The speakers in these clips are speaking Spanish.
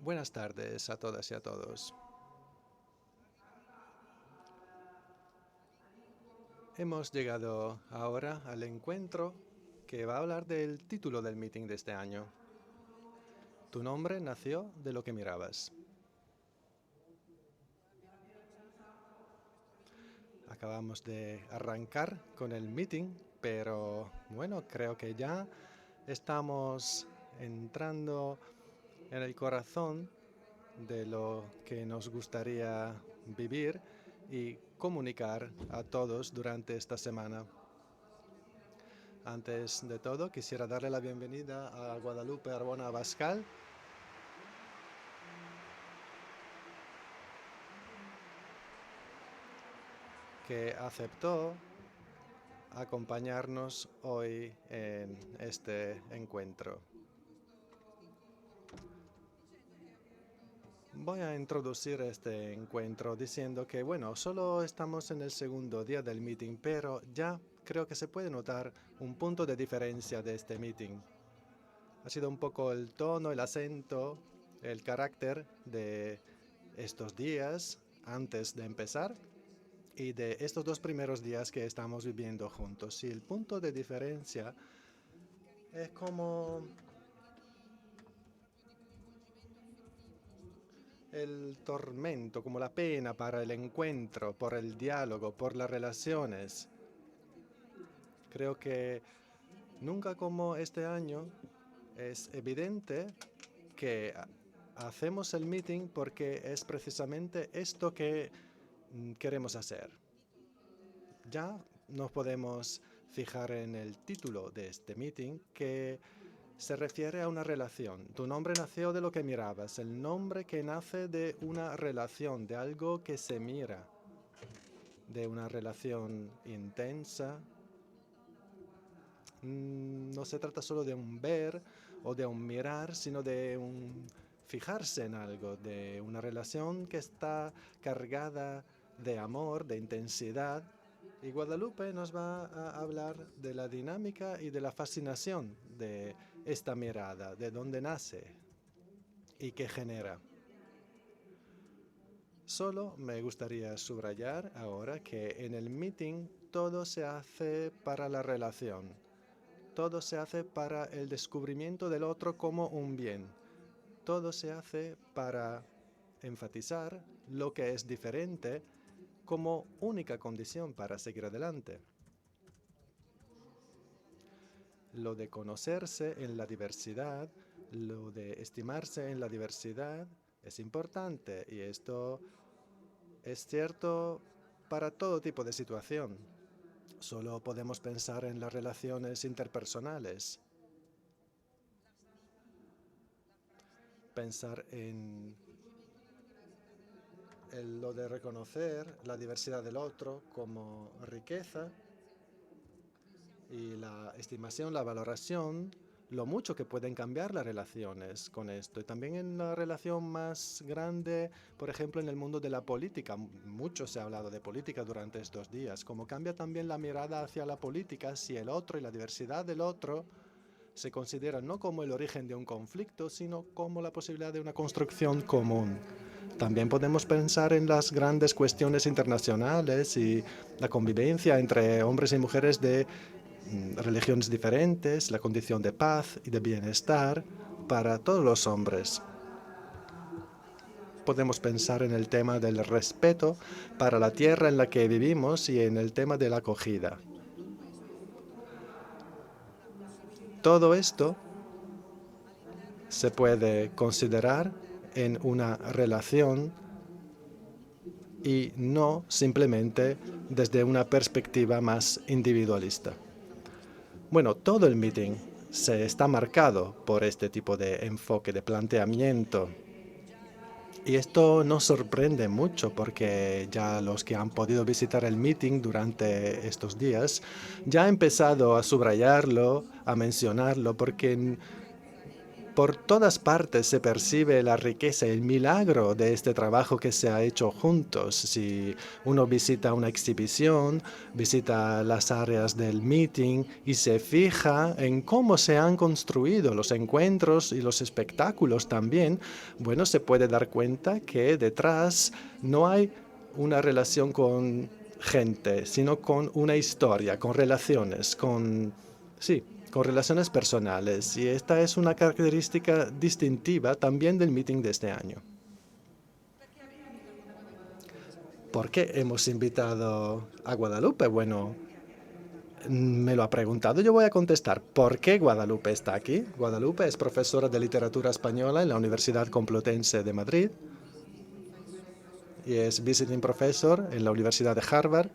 Buenas tardes a todas y a todos. Hemos llegado ahora al encuentro que va a hablar del título del meeting de este año. Tu nombre nació de lo que mirabas. Acabamos de arrancar con el meeting, pero bueno, creo que ya estamos entrando en el corazón de lo que nos gustaría vivir y comunicar a todos durante esta semana. Antes de todo, quisiera darle la bienvenida a Guadalupe Arbona Abascal, que aceptó acompañarnos hoy en este encuentro. Voy a introducir este encuentro diciendo que, bueno, solo estamos en el segundo día del meeting, pero ya creo que se puede notar un punto de diferencia de este meeting. Ha sido un poco el tono, el acento, el carácter de estos días antes de empezar y de estos 2 primeros días que estamos viviendo juntos. Y el punto de diferencia es como el tormento, como la pena para el encuentro, por el diálogo, por las relaciones. Creo que nunca como este año es evidente que hacemos el meeting porque es precisamente esto que queremos hacer. Ya nos podemos fijar en el título de este meeting, que se refiere a una relación. Tu nombre nació de lo que mirabas, el nombre que nace de una relación, de algo que se mira, de una relación intensa. No se trata solo de un ver o de un mirar, sino de un fijarse en algo, de una relación que está cargada de amor, de intensidad. Y Guadalupe nos va a hablar de la dinámica y de la fascinación de esta mirada, de dónde nace y qué genera. Solo me gustaría subrayar ahora que en el meeting todo se hace para la relación. Todo se hace para el descubrimiento del otro como un bien. Todo se hace para enfatizar lo que es diferente como única condición para seguir adelante. Lo de conocerse en la diversidad, lo de estimarse en la diversidad es importante y esto es cierto para todo tipo de situación. Solo podemos pensar en las relaciones interpersonales, pensar en lo de reconocer la diversidad del otro como riqueza y la estimación, la valoración, lo mucho que pueden cambiar las relaciones con esto. Y también en la relación más grande, por ejemplo, en el mundo de la política. Mucho se ha hablado de política durante estos días. Como cambia también la mirada hacia la política si el otro y la diversidad del otro se consideran no como el origen de un conflicto, sino como la posibilidad de una construcción común. También podemos pensar en las grandes cuestiones internacionales y la convivencia entre hombres y mujeres de religiones diferentes, la condición de paz y de bienestar para todos los hombres. Podemos pensar en el tema del respeto para la tierra en la que vivimos y en el tema de la acogida. Todo esto se puede considerar en una relación y no simplemente desde una perspectiva más individualista. Bueno, todo el meeting se está marcado por este tipo de enfoque, de planteamiento. Y esto nos sorprende mucho porque ya los que han podido visitar el meeting durante estos días ya han empezado a subrayarlo, a mencionarlo, porque por todas partes se percibe la riqueza, el milagro de este trabajo que se ha hecho juntos. Si uno visita una exhibición, visita las áreas del meeting y se fija en cómo se han construido los encuentros y los espectáculos también, bueno, se puede dar cuenta que detrás no hay una relación con gente, sino con una historia, con relaciones, con relaciones personales. Y esta es una característica distintiva también del meeting de este año. ¿Por qué hemos invitado a Guadalupe? Bueno, me lo ha preguntado, yo voy a contestar. ¿Por qué Guadalupe está aquí? Guadalupe es profesora de literatura española en la Universidad Complutense de Madrid y es visiting professor en la Universidad de Harvard.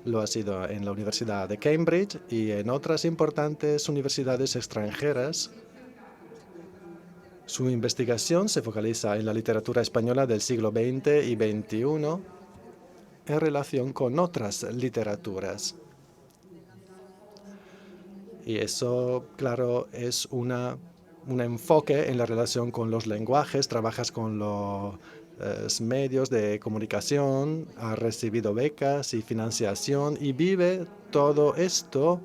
Lo ha sido en la Universidad de Cambridge y en otras importantes universidades extranjeras. Su investigación se focaliza en la literatura española del siglo XX y XXI en relación con otras literaturas. Y eso, claro, es un enfoque en la relación con los lenguajes. Trabajas con los medios de comunicación, ha recibido becas y financiación y vive todo esto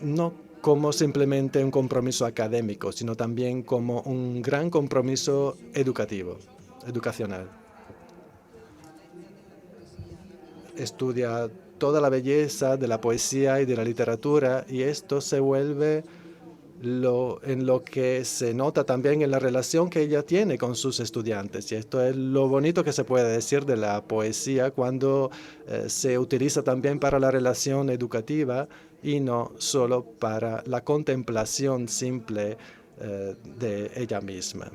no como simplemente un compromiso académico, sino también como un gran compromiso educacional. Estudia toda la belleza de la poesía y de la literatura y esto se vuelve en lo que se nota también en la relación que ella tiene con sus estudiantes. Y esto es lo bonito que se puede decir de la poesía cuando se utiliza también para la relación educativa y no solo para la contemplación simple de ella misma.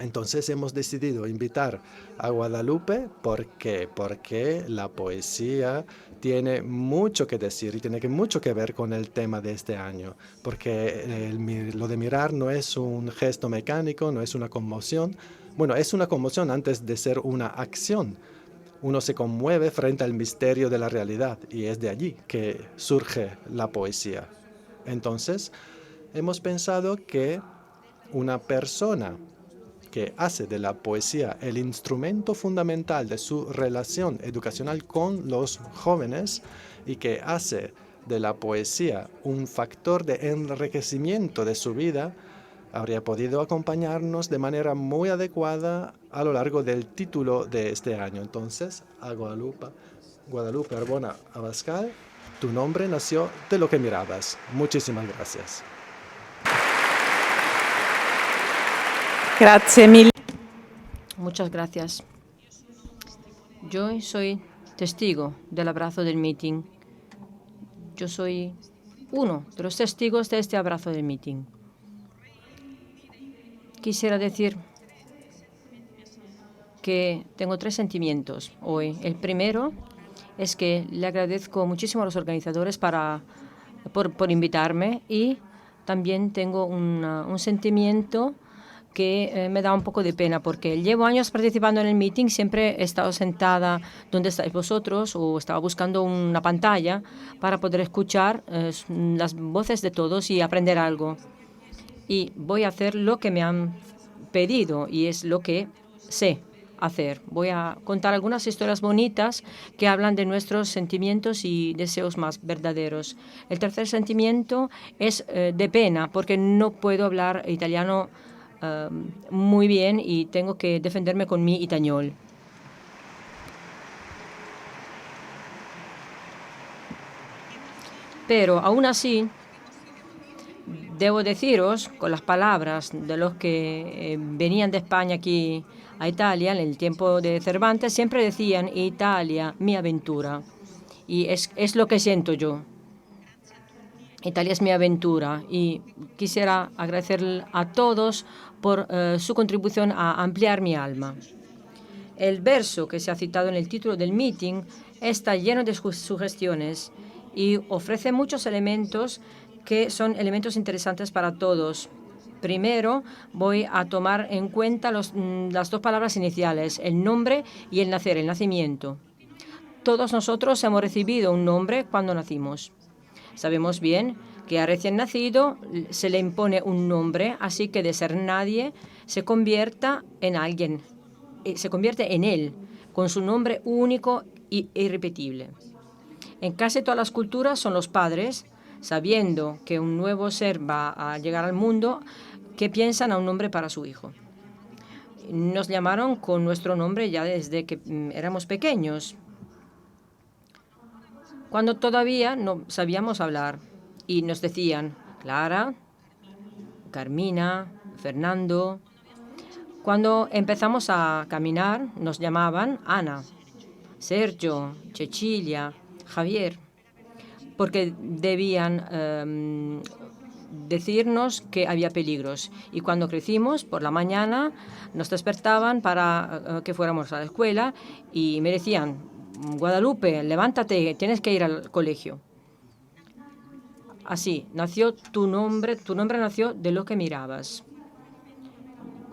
Entonces hemos decidido invitar a Guadalupe. ¿Por qué? Porque la poesía tiene mucho que decir y tiene mucho que ver con el tema de este año. Porque lo de mirar no es un gesto mecánico, no es una conmoción. Bueno, es una conmoción antes de ser una acción. Uno se conmueve frente al misterio de la realidad y es de allí que surge la poesía. Entonces, hemos pensado que una persona que hace de la poesía el instrumento fundamental de su relación educacional con los jóvenes y que hace de la poesía un factor de enriquecimiento de su vida, habría podido acompañarnos de manera muy adecuada a lo largo del título de este año. Entonces, a Guadalupe Arbona Abascal, tu nombre nació de lo que mirabas. Muchísimas gracias. Muchas gracias. Yo soy testigo del abrazo del meeting. Yo soy uno de los testigos de este abrazo del meeting. Quisiera decir que tengo 3 sentimientos hoy. El primero es que le agradezco muchísimo a los organizadores por invitarme y también tengo un sentimiento que me da un poco de pena porque llevo años participando en el meeting, siempre he estado sentada donde estáis vosotros o estaba buscando una pantalla para poder escuchar las voces de todos y aprender algo. Y voy a hacer lo que me han pedido y es lo que sé hacer. Voy a contar algunas historias bonitas que hablan de nuestros sentimientos y deseos más verdaderos. El tercer sentimiento es de pena porque no puedo hablar italiano muy bien y tengo que defenderme con mi itañol. Pero aún así, debo deciros, con las palabras de los que venían de España aquí a Italia, en el tiempo de Cervantes, siempre decían Italia, mi aventura. Y es lo que siento yo. Italia es mi aventura y quisiera agradecer a todos por su contribución a ampliar mi alma. El verso que se ha citado en el título del meeting está lleno de sugestiones y ofrece muchos elementos que son elementos interesantes para todos. Primero, voy a tomar en cuenta las 2 palabras iniciales, el nombre y el nacer, el nacimiento. Todos nosotros hemos recibido un nombre cuando nacimos. Sabemos bien que a recién nacido se le impone un nombre, así que de ser nadie se convierta en alguien, se convierte en él, con su nombre único e irrepetible. En casi todas las culturas son los padres, sabiendo que un nuevo ser va a llegar al mundo, que piensan a un nombre para su hijo. Nos llamaron con nuestro nombre ya desde que éramos pequeños, cuando todavía no sabíamos hablar. Y nos decían Clara, Carmina, Fernando. Cuando empezamos a caminar, nos llamaban Ana, Sergio, Cecilia, Javier, porque debían decirnos que había peligros. Y cuando crecimos, por la mañana, nos despertaban para que fuéramos a la escuela y me decían, Guadalupe, levántate, tienes que ir al colegio. Así nació tu nombre nació de lo que mirabas.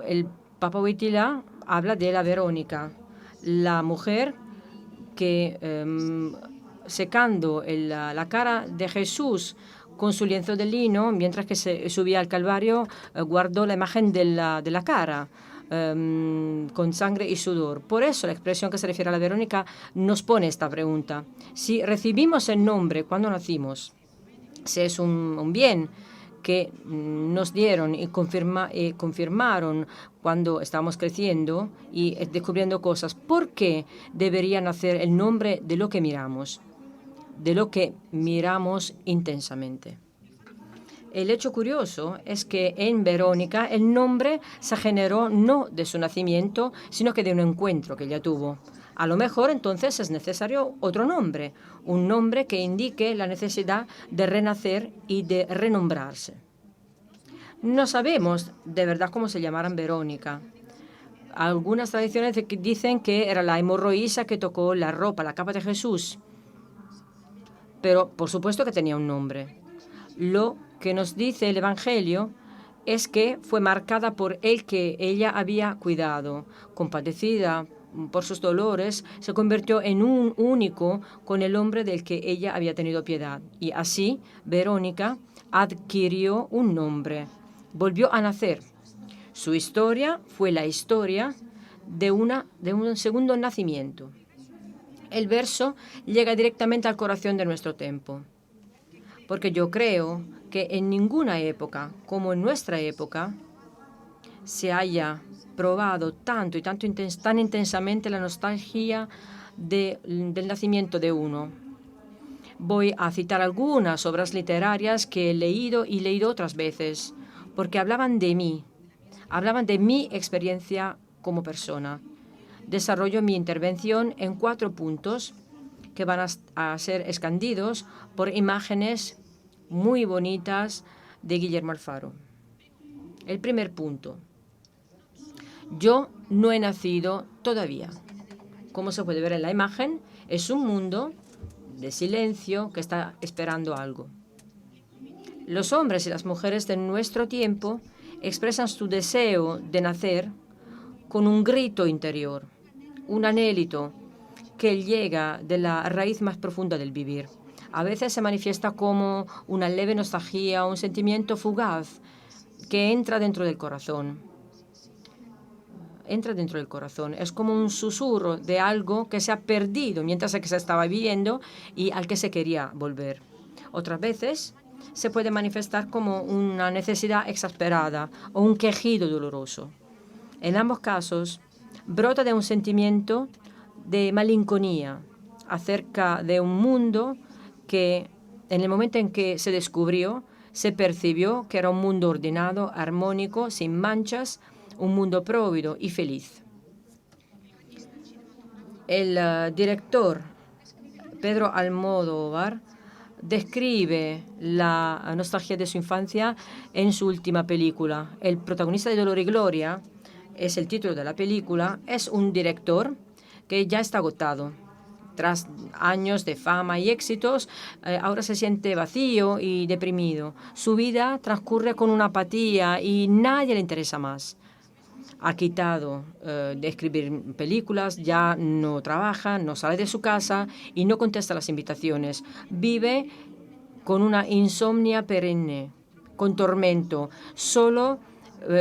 El Papa Wojtyla habla de la Verónica, la mujer que secando la cara de Jesús con su lienzo de lino, mientras que se subía al Calvario, guardó la imagen de la cara con sangre y sudor. Por eso la expresión que se refiere a la Verónica nos pone esta pregunta. Si recibimos el nombre cuando nacimos, si es un bien que nos dieron y confirmaron cuando estábamos creciendo y descubriendo cosas, ¿por qué debería nacer el nombre de lo que miramos? De lo que miramos intensamente. El hecho curioso es que en Verónica el nombre se generó no de su nacimiento, sino que de un encuentro que ella tuvo. A lo mejor entonces es necesario otro nombre, un nombre que indique la necesidad de renacer y de renombrarse. No sabemos de verdad cómo se llamaran Verónica. Algunas tradiciones dicen que era la hemorroísa que tocó la ropa, la capa de Jesús. Pero por supuesto que tenía un nombre. Lo que nos dice el Evangelio es que fue marcada por el que ella había cuidado, compadecida por sus dolores, se convirtió en un único con el hombre del que ella había tenido piedad. Y así Verónica adquirió un nombre, volvió a nacer. Su historia fue la historia de un segundo nacimiento. El verso llega directamente al corazón de nuestro tiempo, porque yo creo que en ninguna época como en nuestra época se haya probado tanto y tan intensamente la nostalgia del nacimiento de uno. Voy a citar algunas obras literarias que he leído y leído otras veces, porque hablaban de mi experiencia como persona. Desarrollo mi intervención en 4 puntos que van a ser escondidos por imágenes muy bonitas de Guillermo Alfaro. El primer punto. Yo no he nacido todavía. Como se puede ver en la imagen, es un mundo de silencio que está esperando algo. Los hombres y las mujeres de nuestro tiempo expresan su deseo de nacer con un grito interior, un anhelo que llega de la raíz más profunda del vivir. A veces se manifiesta como una leve nostalgia, un sentimiento fugaz que entra dentro del corazón. Es como un susurro de algo que se ha perdido mientras que se estaba viviendo y al que se quería volver. Otras veces se puede manifestar como una necesidad exasperada o un quejido doloroso. En ambos casos, brota de un sentimiento de malinconía acerca de un mundo que, en el momento en que se descubrió, se percibió que era un mundo ordenado, armónico, sin manchas, un mundo próvido y feliz. El director Pedro Almodóvar describe la nostalgia de su infancia en su última película. El protagonista de Dolor y Gloria, es el título de la película, es un director que ya está agotado. Tras años de fama y éxitos, ahora se siente vacío y deprimido. Su vida transcurre con una apatía y nadie le interesa más. Ha quitado de escribir películas, ya no trabaja, no sale de su casa y no contesta las invitaciones. Vive con una insomnia perenne, con tormento. Solo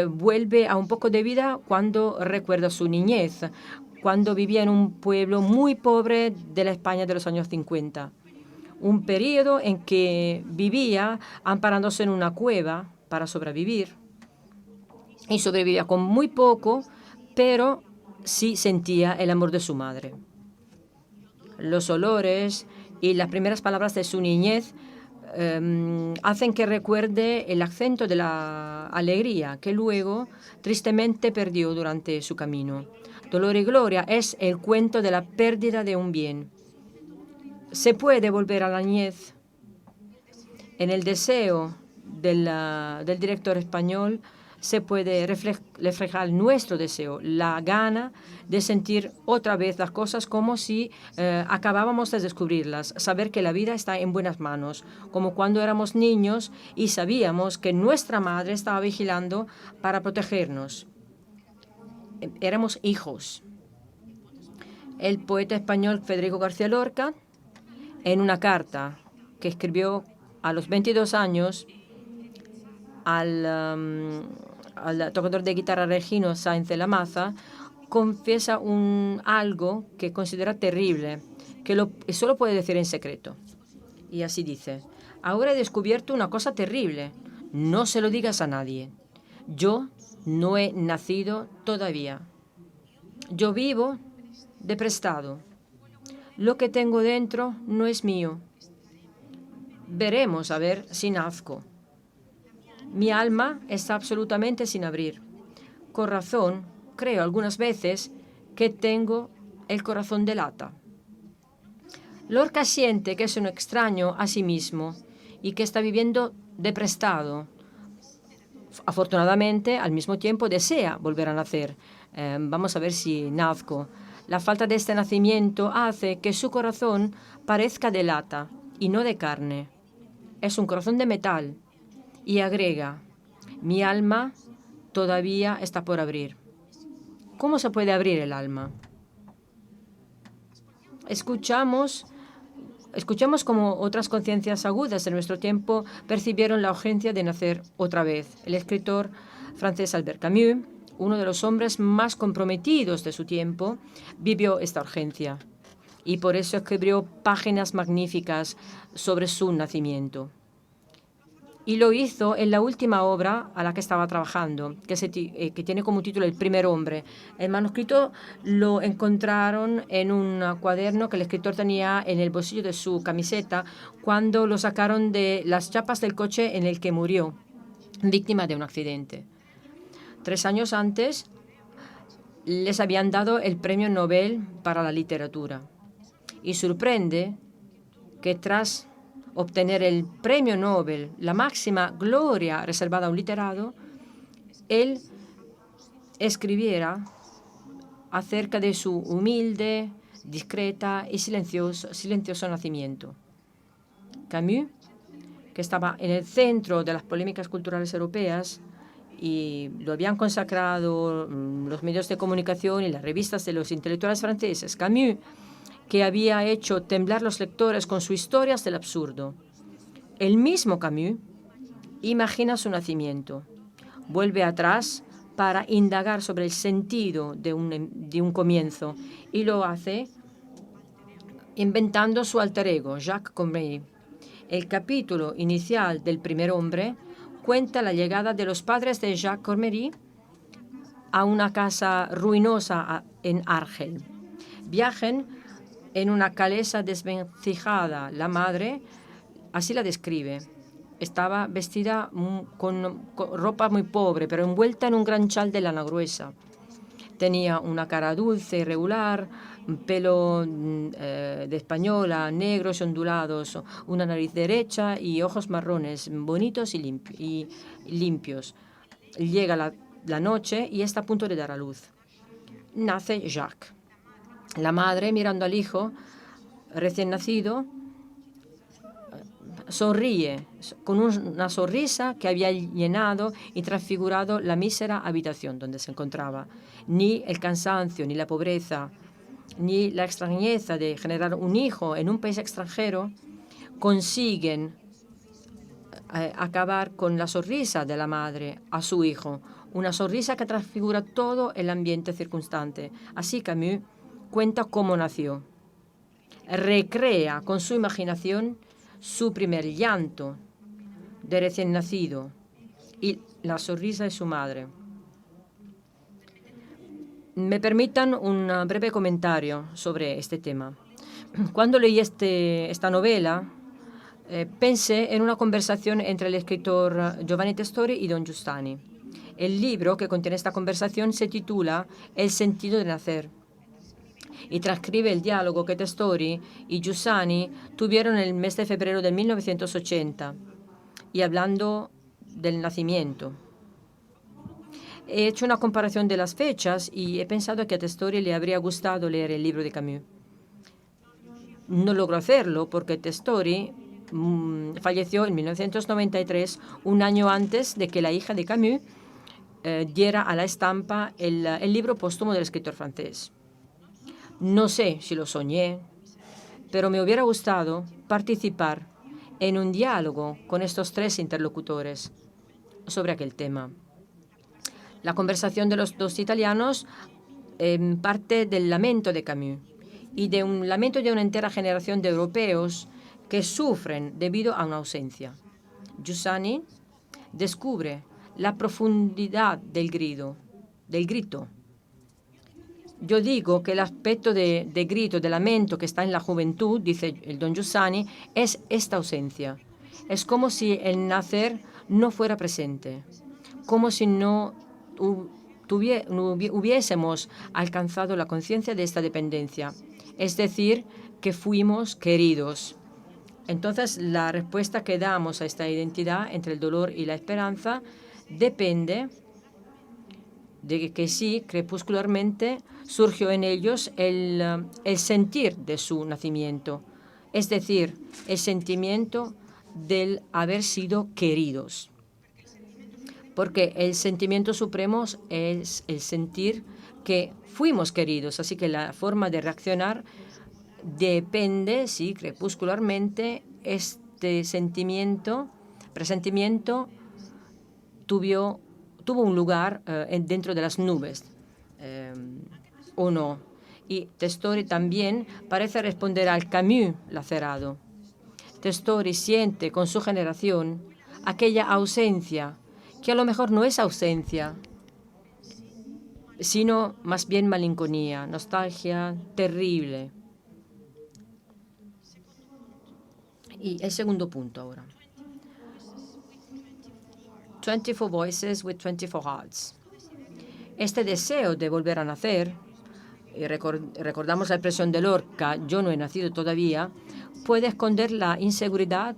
vuelve a un poco de vida cuando recuerda su niñez, cuando vivía en un pueblo muy pobre de la España de los años 50. Un periodo en que vivía amparándose en una cueva para sobrevivir. Y sobrevivía con muy poco, pero sí sentía el amor de su madre. Los olores y las primeras palabras de su niñez hacen que recuerde el acento de la alegría que luego tristemente perdió durante su camino. Dolor y Gloria es el cuento de la pérdida de un bien. Se puede volver a la niñez. En el deseo del director español se puede reflejar nuestro deseo, la gana de sentir otra vez las cosas como si acabábamos de descubrirlas, saber que la vida está en buenas manos, como cuando éramos niños y sabíamos que nuestra madre estaba vigilando para protegernos. Éramos hijos. El poeta español Federico García Lorca, en una carta que escribió a los 22 años al tocador de guitarra Regino Sáenz de la Maza, confiesa algo que considera terrible, que solo puede decir en secreto. Y así dice: ahora he descubierto una cosa terrible. No se lo digas a nadie. Yo no he nacido todavía. Yo vivo de prestado. Lo que tengo dentro no es mío. Veremos a ver si nazco. Mi alma está absolutamente sin abrir. Con razón, creo algunas veces que tengo el corazón de lata. Lorca siente que es un extraño a sí mismo y que está viviendo de prestado. Afortunadamente, al mismo tiempo, desea volver a nacer. Vamos a ver si nazco. La falta de este nacimiento hace que su corazón parezca de lata y no de carne. Es un corazón de metal. Y agrega: mi alma todavía está por abrir. ¿Cómo se puede abrir el alma? Escuchamos como otras conciencias agudas de nuestro tiempo percibieron la urgencia de nacer otra vez. El escritor francés Albert Camus, uno de los hombres más comprometidos de su tiempo, vivió esta urgencia y por eso escribió páginas magníficas sobre su nacimiento. Y lo hizo en la última obra a la que estaba trabajando, que tiene como título El primer hombre. El manuscrito lo encontraron en un cuaderno que el escritor tenía en el bolsillo de su camiseta cuando lo sacaron de las chapas del coche en el que murió, víctima de un accidente. 3 años antes les habían dado el Premio Nobel para la literatura. Y sorprende que tras obtener el Premio Nobel, la máxima gloria reservada a un literato, él escribiera acerca de su humilde, discreta y silencioso nacimiento. Camus, que estaba en el centro de las polémicas culturales europeas y lo habían consacrado los medios de comunicación y las revistas de los intelectuales franceses, Camus, que había hecho temblar los lectores con sus historias del absurdo. El mismo Camus imagina su nacimiento, vuelve atrás para indagar sobre el sentido de un comienzo y lo hace inventando su alter ego, Jacques Cormery. El capítulo inicial del primer hombre cuenta la llegada de los padres de Jacques Cormery a una casa ruinosa en Argel. Viajan en una calesa desvencijada. La madre así la describe. Estaba vestida con ropa muy pobre, pero envuelta en un gran chal de lana gruesa. Tenía una cara dulce y regular, pelo de española, negros y ondulados, una nariz derecha y ojos marrones, bonitos y limpios. Llega la noche y está a punto de dar a luz. Nace Jacques. La madre, mirando al hijo recién nacido, sonríe con una sonrisa que había llenado y transfigurado la mísera habitación donde se encontraba. Ni el cansancio, ni la pobreza, ni la extrañeza de generar un hijo en un país extranjero consiguen acabar con la sonrisa de la madre a su hijo, una sonrisa que transfigura todo el ambiente circunstante. Así Camus cuenta cómo nació. Recrea con su imaginación su primer llanto de recién nacido y la sonrisa de su madre. Me permitan un breve comentario sobre este tema. Cuando leí esta novela, pensé en una conversación entre el escritor Giovanni Testori y Don Giussani. El libro que contiene esta conversación se titula El sentido de nacer y transcribe el diálogo que Testori y Giussani tuvieron en el mes de febrero de 1980 y hablando del nacimiento. He hecho una comparación de las fechas y he pensado que a Testori le habría gustado leer el libro de Camus. No logró hacerlo porque Testori falleció en 1993, un año antes de que la hija de Camus diera a la estampa el libro póstumo del escritor francés. No sé si lo soñé, pero me hubiera gustado participar en un diálogo con estos tres interlocutores sobre aquel tema. La conversación de los dos italianos parte del lamento de Camus y de un lamento de una entera generación de europeos que sufren debido a una ausencia. Giussani descubre la profundidad del grito. Yo digo que el aspecto de grito, de lamento que está en la juventud, dice el don Giussani, es esta ausencia. Es como si el nacer no fuera presente, como si no hubiésemos alcanzado la conciencia de esta dependencia, es decir, que fuimos queridos. Entonces, la respuesta que damos a esta identidad entre el dolor y la esperanza depende de que sí, crepuscularmente, surgió en ellos el sentir de su nacimiento, es decir, el sentimiento del haber sido queridos. Porque el sentimiento supremo es el sentir que fuimos queridos, así que la forma de reaccionar depende, sí, crepuscularmente, este presentimiento tuvo un lugar dentro de las nubes, o no. Y Testori también parece responder al Camus lacerado. Testori siente con su generación aquella ausencia, que a lo mejor no es ausencia, sino más bien malinconía, nostalgia terrible. Y el segundo punto ahora. 24 Voices with 24 Hearts. Este deseo de volver a nacer, y recordamos la expresión de Lorca, yo no he nacido todavía, puede esconder la inseguridad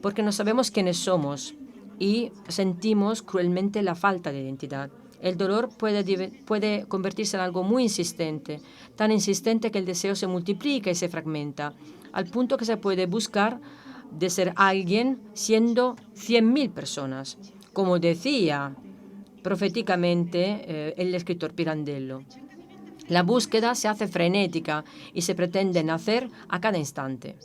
porque no sabemos quiénes somos y sentimos cruelmente la falta de identidad. El dolor puede convertirse en algo muy insistente, tan insistente que el deseo se multiplica y se fragmenta, al punto que se puede buscar de ser alguien siendo 100.000 personas, como decía proféticamente el escritor Pirandello. La búsqueda se hace frenética y se pretende nacer a cada instante.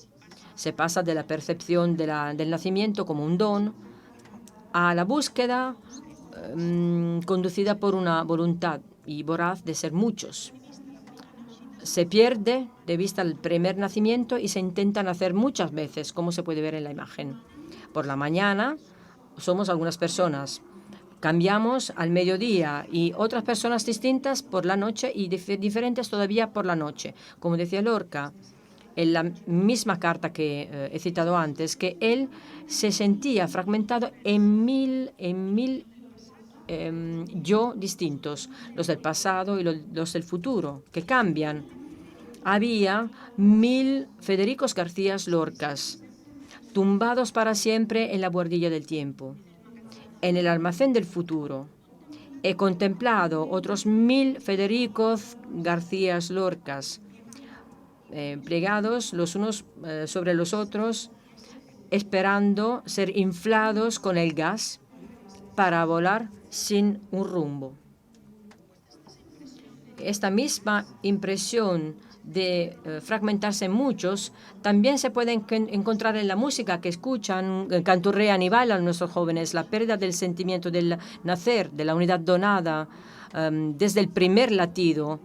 Se pasa de la percepción del nacimiento como un don a la búsqueda conducida por una voluntad y voraz de ser muchos. Se pierde de vista el primer nacimiento y se intenta nacer muchas veces, como se puede ver en la imagen. Por la mañana somos algunas personas. Cambiamos al mediodía y otras personas distintas por la noche y diferentes todavía por la noche. Como decía Lorca, en la misma carta que he citado antes, que él se sentía fragmentado en mil yo distintos, los del pasado y los del futuro, que cambian. Había 1000 Federicos García Lorcas, tumbados para siempre en la buhardilla del tiempo. En el almacén del futuro he contemplado otros 1000 Federicos García Lorcas, plegados los unos sobre los otros, esperando ser inflados con el gas para volar sin un rumbo. Esta misma impresión de fragmentarse en muchos, también se puede encontrar en la música que escuchan, canturrean y bailan nuestros jóvenes. La pérdida del sentimiento del nacer, de la unidad donada, desde el primer latido,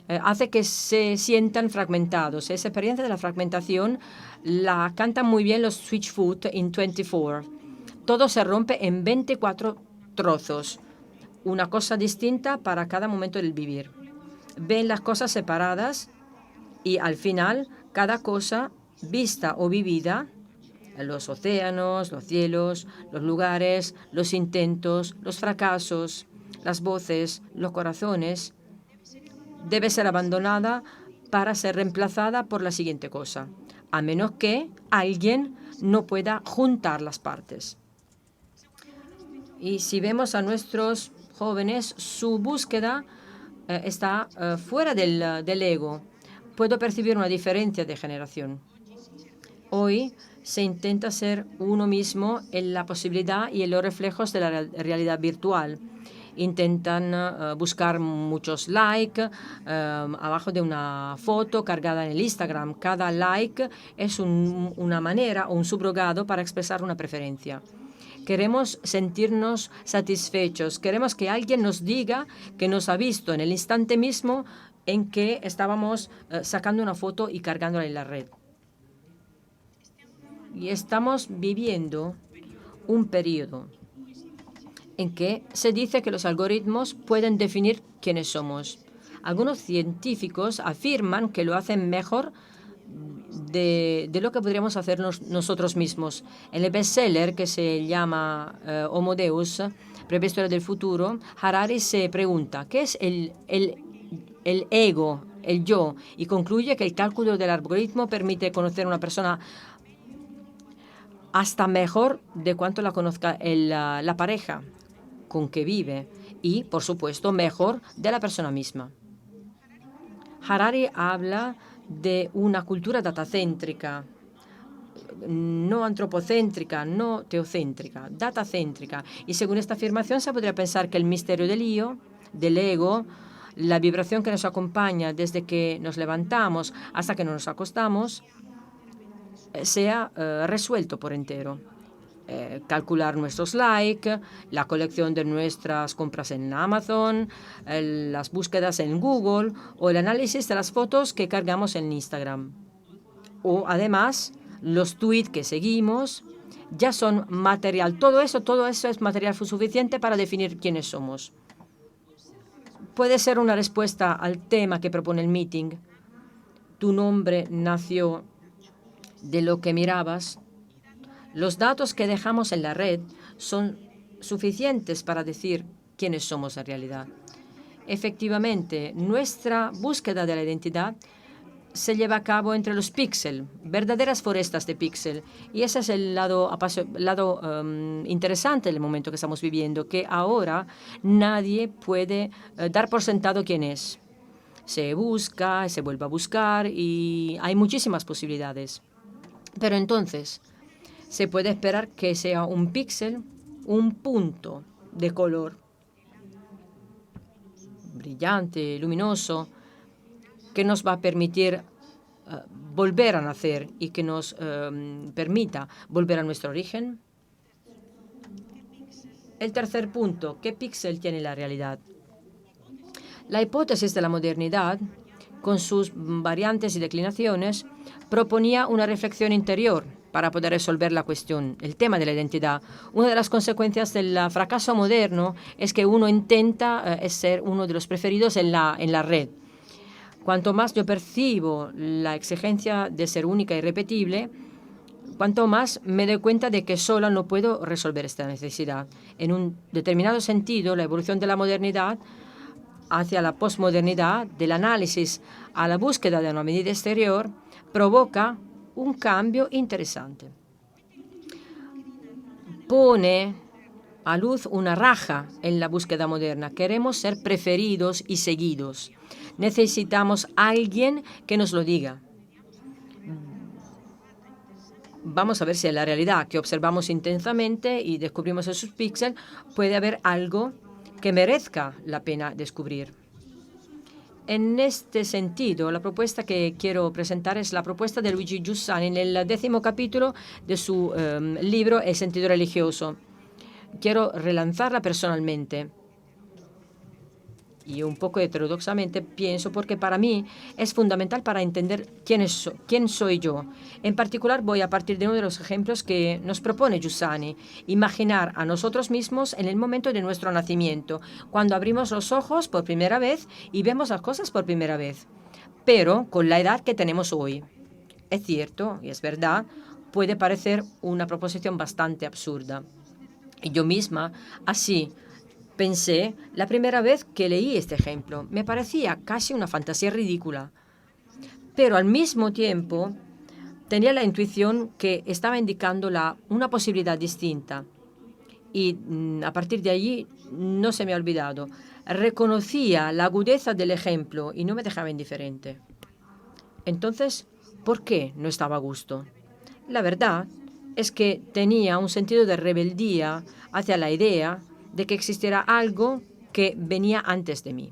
hace que se sientan fragmentados. Esa experiencia de la fragmentación la cantan muy bien los Switchfoot en 24. Todo se rompe en 24 trozos, una cosa distinta para cada momento del vivir. Ven las cosas separadas y al final cada cosa vista o vivida, los océanos, los cielos, los lugares, los intentos, los fracasos, las voces, los corazones, debe ser abandonada para ser reemplazada por la siguiente cosa, a menos que alguien no pueda juntar las partes. Y si vemos a nuestros jóvenes, su búsqueda está fuera del ego. Puedo percibir una diferencia de generación. Hoy se intenta ser uno mismo en la posibilidad y en los reflejos de la realidad virtual. Intentan buscar muchos likes abajo de una foto cargada en el Instagram. Cada like es una manera o un subrogado para expresar una preferencia. Queremos sentirnos satisfechos. Queremos que alguien nos diga que nos ha visto en el instante mismo en que estábamos sacando una foto y cargándola en la red. Y estamos viviendo un periodo en que se dice que los algoritmos pueden definir quiénes somos. Algunos científicos afirman que lo hacen mejor de lo que podríamos hacer nosotros mismos. En el bestseller que se llama Homo Deus, Breve Historia del Futuro, Harari se pregunta, ¿qué es el ego, el yo? Y concluye que el cálculo del algoritmo permite conocer a una persona hasta mejor de cuanto la conozca la pareja con que vive y, por supuesto, mejor de la persona misma. Harari habla de una cultura datacéntrica, no antropocéntrica, no teocéntrica, datacéntrica. Y según esta afirmación se podría pensar que el misterio del ego, la vibración que nos acompaña desde que nos levantamos hasta que nos acostamos, sea resuelto por entero. Calcular nuestros likes, la colección de nuestras compras en Amazon, las búsquedas en Google o el análisis de las fotos que cargamos en Instagram. O además, los tweets que seguimos ya son material. Todo eso es material suficiente para definir quiénes somos. Puede ser una respuesta al tema que propone el meeting. Tu nombre nació de lo que mirabas. Los datos que dejamos en la red son suficientes para decir quiénes somos en realidad. Efectivamente, nuestra búsqueda de la identidad se lleva a cabo entre los píxeles, verdaderas forestas de píxeles. Y ese es el lado interesante del momento que estamos viviendo, que ahora nadie puede dar por sentado quién es. Se busca, se vuelve a buscar y hay muchísimas posibilidades. Pero entonces, se puede esperar que sea un píxel, un punto de color brillante, luminoso, que nos va a permitir volver a nacer y que nos permita volver a nuestro origen. El tercer punto, ¿qué píxel tiene la realidad? La hipótesis de la modernidad, con sus variantes y declinaciones, proponía una reflexión interior para poder resolver la cuestión, el tema de la identidad. Una de las consecuencias del fracaso moderno es que uno intenta ser uno de los preferidos en la red. Cuanto más yo percibo la exigencia de ser única y irrepetible, cuanto más me doy cuenta de que sola no puedo resolver esta necesidad. En un determinado sentido, la evolución de la modernidad hacia la posmodernidad, del análisis a la búsqueda de una medida exterior, provoca un cambio interesante. Pone a luz una raja en la búsqueda moderna. Queremos ser preferidos y seguidos. Necesitamos a alguien que nos lo diga. Vamos a ver si en la realidad que observamos intensamente y descubrimos en sus píxeles puede haber algo que merezca la pena descubrir. En este sentido, la propuesta que quiero presentar es la propuesta de Luigi Giussani en el 10º capítulo de su libro El sentido religioso. Quiero relanzarla personalmente. Y un poco heterodoxamente pienso porque para mí es fundamental para entender quién soy yo. En particular voy a partir de uno de los ejemplos que nos propone Giussani, imaginar a nosotros mismos en el momento de nuestro nacimiento, cuando abrimos los ojos por primera vez y vemos las cosas por primera vez, pero con la edad que tenemos hoy. Es cierto, y es verdad, puede parecer una proposición bastante absurda. Y yo misma, así, pensé la primera vez que leí este ejemplo. Me parecía casi una fantasía ridícula. Pero al mismo tiempo tenía la intuición que estaba indicando una posibilidad distinta. Y a partir de allí no se me ha olvidado. Reconocía la agudeza del ejemplo y no me dejaba indiferente. Entonces, ¿por qué no estaba a gusto? La verdad es que tenía un sentido de rebeldía hacia la idea de que existiera algo que venía antes de mí.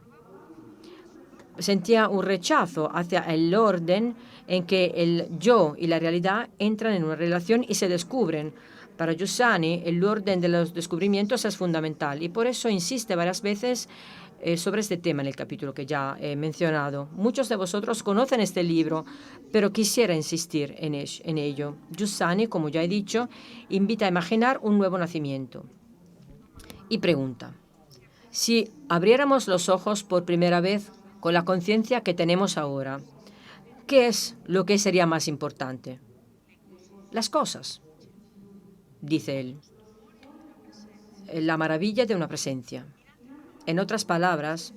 Sentía un rechazo hacia el orden en que el yo y la realidad entran en una relación y se descubren. Para Giussani, el orden de los descubrimientos es fundamental y por eso insiste varias veces sobre este tema en el capítulo que ya he mencionado. Muchos de vosotros conocen este libro, pero quisiera insistir en ello. Giussani, como ya he dicho, invita a imaginar un nuevo nacimiento. Y pregunta, si abriéramos los ojos por primera vez con la conciencia que tenemos ahora, ¿qué es lo que sería más importante? Las cosas, dice él. La maravilla de una presencia. En otras palabras,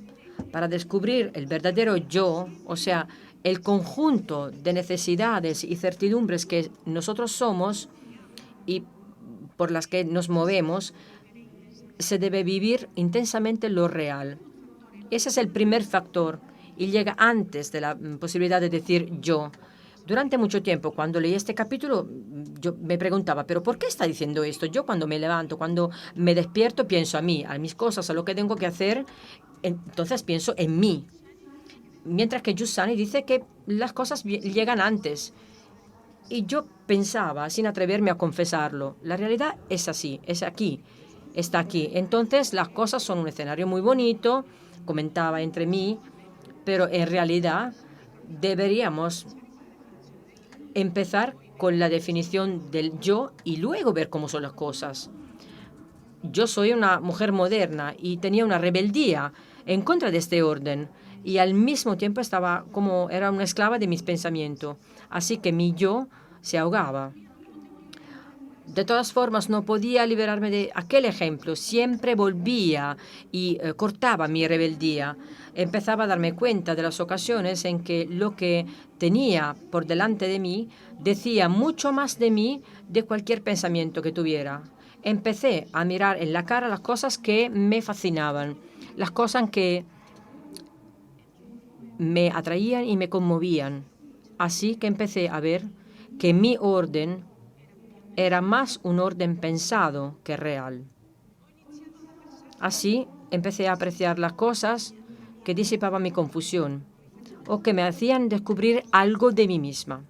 para descubrir el verdadero yo, o sea, el conjunto de necesidades y certidumbres que nosotros somos y por las que nos movemos, se debe vivir intensamente lo real. Ese es el primer factor y llega antes de la posibilidad de decir yo. Durante mucho tiempo, cuando leí este capítulo, yo me preguntaba, ¿pero por qué está diciendo esto? Yo cuando me levanto, cuando me despierto, pienso a mí, a mis cosas, a lo que tengo que hacer, entonces pienso en mí. Mientras que Giussani dice que las cosas llegan antes. Y yo pensaba, sin atreverme a confesarlo, la realidad es así, es aquí. Está aquí. Entonces, las cosas son un escenario muy bonito, comentaba entre mí, pero en realidad deberíamos empezar con la definición del yo y luego ver cómo son las cosas. Yo soy una mujer moderna y tenía una rebeldía en contra de este orden y al mismo tiempo era una esclava de mis pensamientos. Así que mi yo se ahogaba. De todas formas, no podía liberarme de aquel ejemplo. Siempre volvía y cortaba mi rebeldía. Empezaba a darme cuenta de las ocasiones en que lo que tenía por delante de mí decía mucho más de mí de cualquier pensamiento que tuviera. Empecé a mirar en la cara las cosas que me fascinaban, las cosas que me atraían y me conmovían. Así que empecé a ver que mi orden era más un orden pensado que real. Así empecé a apreciar las cosas que disipaban mi confusión o que me hacían descubrir algo de mí misma.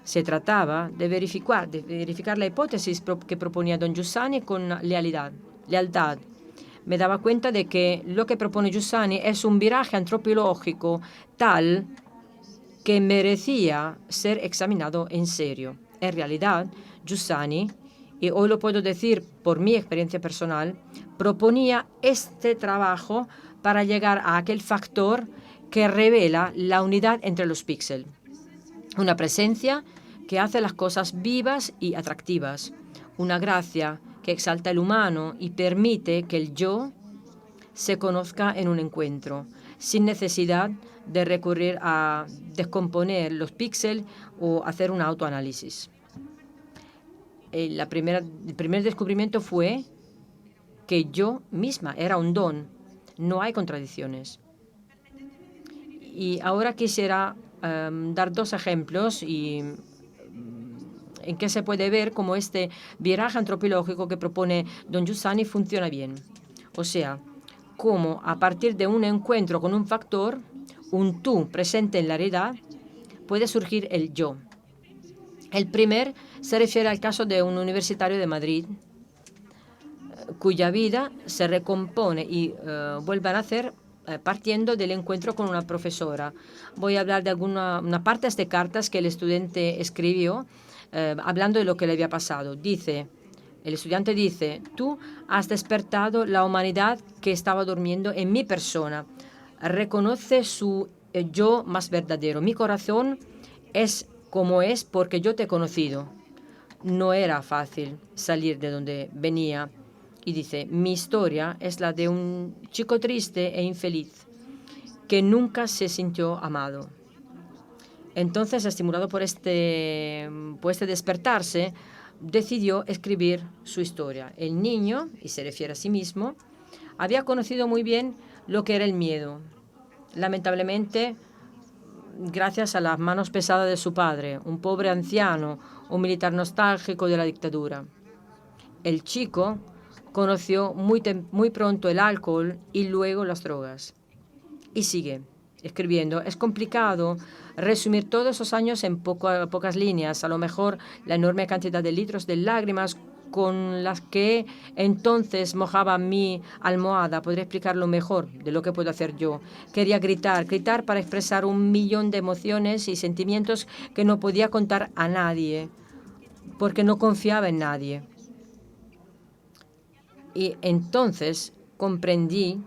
Se trataba de verificar la hipótesis que proponía don Giussani con lealtad. Me daba cuenta de que lo que propone Giussani es un viraje antropológico tal que merecía ser examinado en serio. En realidad, Giussani, y hoy lo puedo decir por mi experiencia personal, proponía este trabajo para llegar a aquel factor que revela la unidad entre los píxeles. Una presencia que hace las cosas vivas y atractivas. Una gracia que exalta el humano y permite que el yo se conozca en un encuentro, sin necesidad de recurrir a descomponer los píxeles o hacer un autoanálisis. El primer descubrimiento fue que yo misma era un don. No hay contradicciones. Y ahora quisiera dar dos ejemplos en que se puede ver cómo este viraje antropológico que propone don Giussani funciona bien. O sea, cómo a partir de un encuentro con un factor, un tú presente en la realidad, puede surgir el yo. El primer se refiere al caso de un universitario de Madrid cuya vida se recompone y vuelve a nacer partiendo del encuentro con una profesora. Voy a hablar de una parte de cartas que el estudiante escribió hablando de lo que le había pasado. El estudiante dice: tú has despertado la humanidad que estaba durmiendo en mi persona. Reconoce su yo más verdadero. Mi corazón es como es porque yo te he conocido. No era fácil salir de donde venía. Y dice: mi historia es la de un chico triste e infeliz que nunca se sintió amado. Entonces, estimulado por este despertarse, decidió escribir su historia. El niño, y se refiere a sí mismo, había conocido muy bien lo que era el miedo. Lamentablemente, gracias a las manos pesadas de su padre, un pobre anciano, un militar nostálgico de la dictadura. El chico conoció muy pronto el alcohol y luego las drogas. Y sigue escribiendo. Es complicado resumir todos esos años en pocas líneas. A lo mejor la enorme cantidad de litros de lágrimas con las que entonces mojaba mi almohada podría explicarlo mejor de lo que puedo hacer yo. Quería gritar para expresar 1.000.000 de emociones y sentimientos que no podía contar a nadie, porque no confiaba en nadie. Y entonces comprendí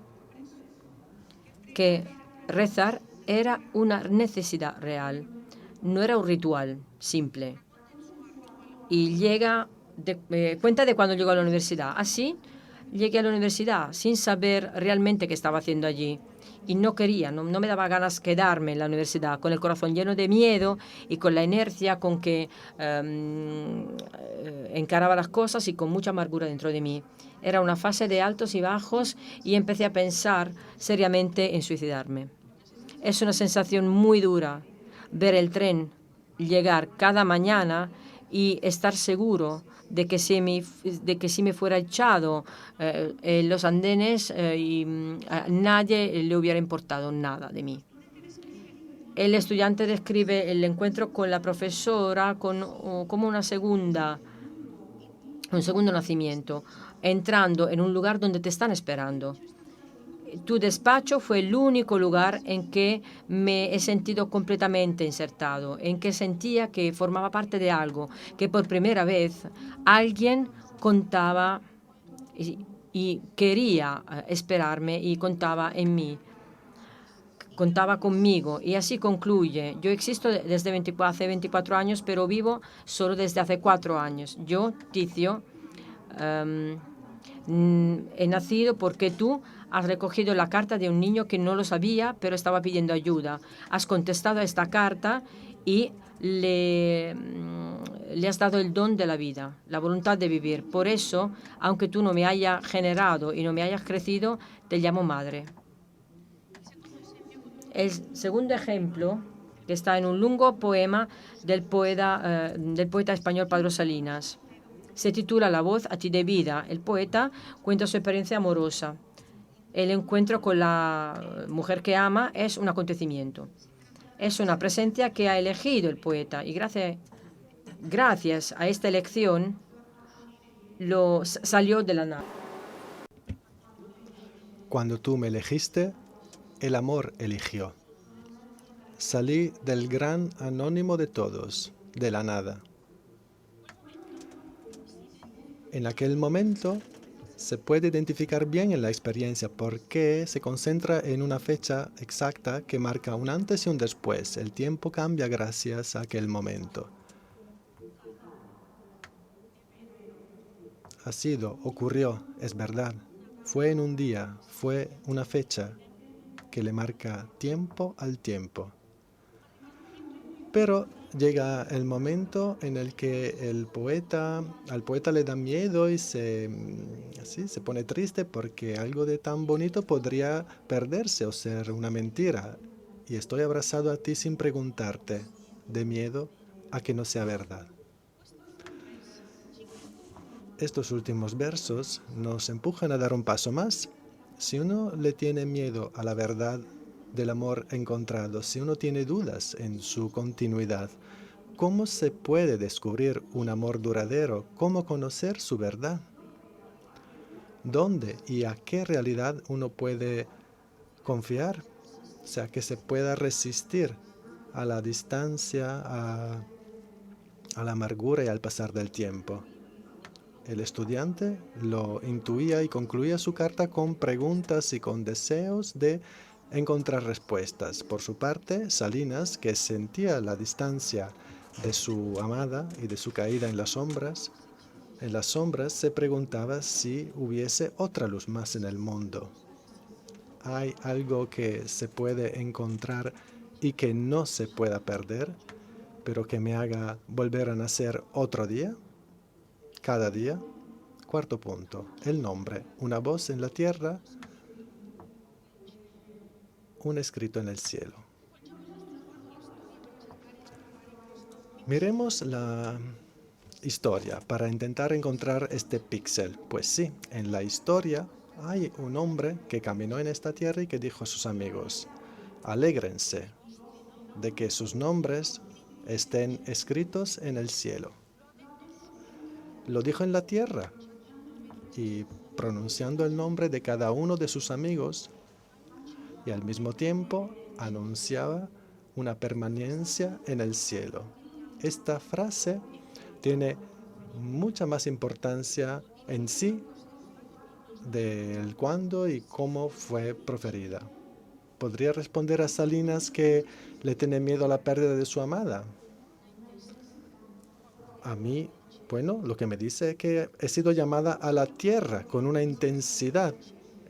que rezar era una necesidad real, no era un ritual simple. Y cuenta de cuando llegó a la universidad. Así llegué a la universidad sin saber realmente qué estaba haciendo allí. Y no quería, no me daba ganas quedarme en la universidad, con el corazón lleno de miedo y con la inercia con que encaraba las cosas y con mucha amargura dentro de mí. Era una fase de altos y bajos y empecé a pensar seriamente en suicidarme. Es una sensación muy dura ver el tren llegar cada mañana y estar seguro de que si me fuera echado en los andenes y a nadie le hubiera importado nada de mí. El estudiante describe el encuentro con la profesora como un segundo nacimiento, entrando en un lugar donde te están esperando. Tu despacho fue el único lugar en que me he sentido completamente insertado, en que sentía que formaba parte de algo, que por primera vez alguien contaba y quería esperarme y contaba en mí, contaba conmigo. Y así concluye: yo existo desde hace 24 años, pero vivo solo desde hace 4 años. Yo, Ticio, he nacido porque tú has recogido la carta de un niño que no lo sabía, pero estaba pidiendo ayuda. Has contestado a esta carta y le has dado el don de la vida, la voluntad de vivir. Por eso, aunque tú no me hayas generado y no me hayas crecido, te llamo madre. El segundo ejemplo, que está en un largo poema del poeta español Pedro Salinas. Se titula La voz a ti de vida. El poeta cuenta su experiencia amorosa. El encuentro con la mujer que ama es un acontecimiento. Es una presencia que ha elegido el poeta y gracias a esta elección salió de la nada. Cuando tú me elegiste, el amor eligió. Salí del gran anónimo de todos, de la nada. En aquel momento se puede identificar bien en la experiencia porque se concentra en una fecha exacta que marca un antes y un después. El tiempo cambia gracias a aquel momento. Ocurrió, es verdad. Fue en un día, fue una fecha que le marca tiempo al tiempo. Pero llega el momento en el que al poeta le da miedo y se pone triste porque algo de tan bonito podría perderse o ser una mentira. Y estoy abrazado a ti sin preguntarte, de miedo a que no sea verdad. Estos últimos versos nos empujan a dar un paso más. Si uno le tiene miedo a la verdad, del amor encontrado, si uno tiene dudas en su continuidad, ¿cómo se puede descubrir un amor duradero? ¿Cómo conocer su verdad? ¿Dónde y a qué realidad uno puede confiar? O sea, que se pueda resistir a la distancia, a la amargura y al pasar del tiempo. El estudiante lo intuía y concluía su carta con preguntas y con deseos de encontrar respuestas. Por su parte, Salinas, que sentía la distancia de su amada y de su caída en las sombras, se preguntaba si hubiese otra luz más en el mundo. ¿Hay algo que se puede encontrar y que no se pueda perder, pero que me haga volver a nacer otro día, cada día? Cuarto punto, el nombre, una voz en la tierra, un escrito en el cielo. Miremos la historia para intentar encontrar este píxel. Pues sí, en la historia hay un hombre que caminó en esta tierra y que dijo a sus amigos: alégrense de que sus nombres estén escritos en el cielo. Lo dijo en la tierra y pronunciando el nombre de cada uno de sus amigos, y al mismo tiempo anunciaba una permanencia en el cielo. Esta frase tiene mucha más importancia en sí del cuándo y cómo fue proferida. ¿Podría responder a Salinas que le tiene miedo a la pérdida de su amada? A mí, bueno, lo que me dice es que he sido llamada a la tierra con una intensidad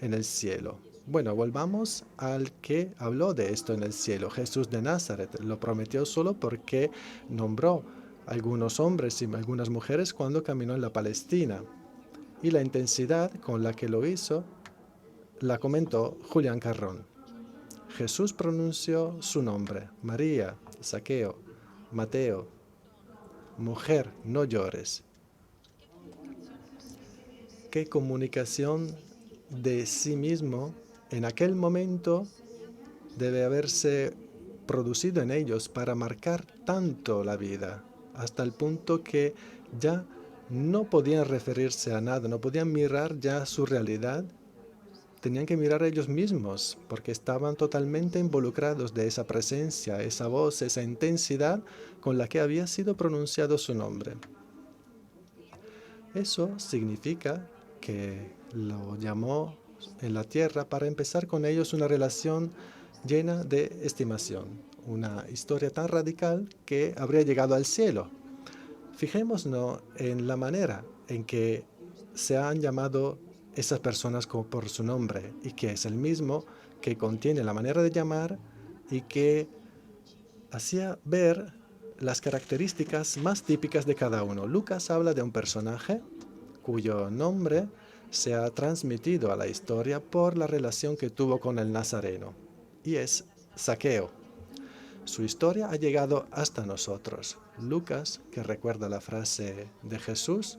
en el cielo. Bueno, volvamos al que habló de esto en el cielo, Jesús de Nazaret. Lo prometió solo porque nombró a algunos hombres y algunas mujeres cuando caminó en la Palestina. Y la intensidad con la que lo hizo la comentó Julián Carrón. Jesús pronunció su nombre: María, Zaqueo, Mateo, mujer, no llores. Qué comunicación de sí mismo en aquel momento debe haberse producido en ellos para marcar tanto la vida, hasta el punto que ya no podían referirse a nada, no podían mirar ya su realidad, tenían que mirar a ellos mismos, porque estaban totalmente involucrados de esa presencia, esa voz, esa intensidad con la que había sido pronunciado su nombre. Eso significa que lo llamó en la tierra para empezar con ellos una relación llena de estimación, una historia tan radical que habría llegado al cielo. Fijémonos en la manera en que se han llamado esas personas por su nombre y que es el mismo que contiene la manera de llamar y que hacía ver las características más típicas de cada uno. Lucas habla de un personaje cuyo nombre se ha transmitido a la historia por la relación que tuvo con el Nazareno, y es Zaqueo. Su historia ha llegado hasta nosotros. Lucas, que recuerda la frase de Jesús,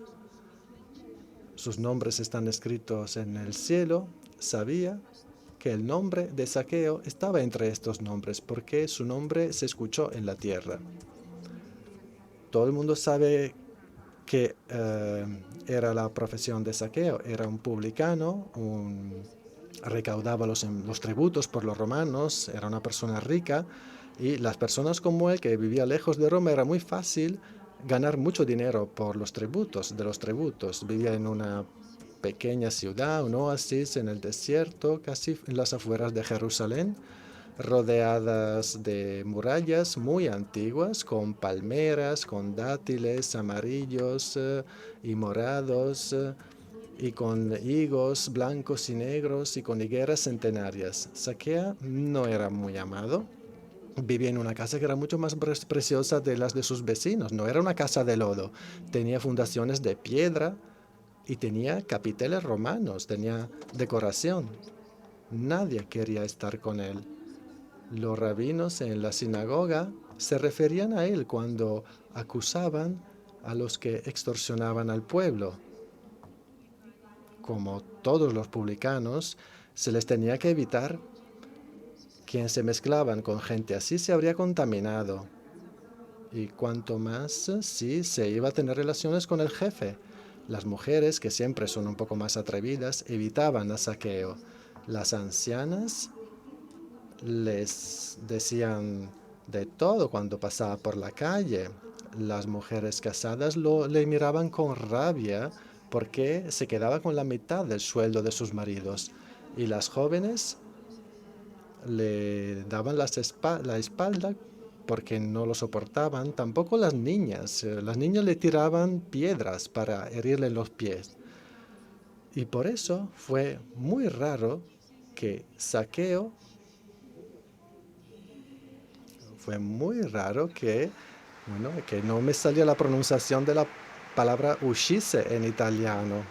sus nombres están escritos en el cielo, sabía que el nombre de Zaqueo estaba entre estos nombres porque su nombre se escuchó en la tierra. Todo el mundo sabe que era la profesión de Zaqueo. Era un publicano, recaudaba los tributos por los romanos, era una persona rica, y las personas como él, que vivía lejos de Roma, era muy fácil ganar mucho dinero por los tributos, de los tributos. Vivía en una pequeña ciudad, un oasis en el desierto, casi en las afueras de Jerusalén, rodeadas de murallas muy antiguas, con palmeras, con dátiles amarillos y morados, y con higos blancos y negros, y con higueras centenarias. Zaqueo no era muy amado. Vivía en una casa que era mucho más preciosa de las de sus vecinos. No era una casa de lodo. Tenía fundaciones de piedra y tenía capiteles romanos, tenía decoración. Nadie quería estar con él. Los rabinos en la sinagoga se referían a él cuando acusaban a los que extorsionaban al pueblo. Como todos los publicanos, se les tenía que evitar quien se mezclaban con gente así se habría contaminado. Y cuanto más si se iba a tener relaciones con el jefe. Las mujeres, que siempre son un poco más atrevidas, evitaban a Zaqueo. Las ancianas les decían de todo cuando pasaba por la calle. Las mujeres casadas le miraban con rabia porque se quedaba con la mitad del sueldo de sus maridos. Y las jóvenes le daban la espalda porque no lo soportaban. Tampoco las niñas. Las niñas le tiraban piedras para herirle los pies. Y por eso fue muy raro que Zaqueo, que no me salía la pronunciación de la palabra uscisse en italiano.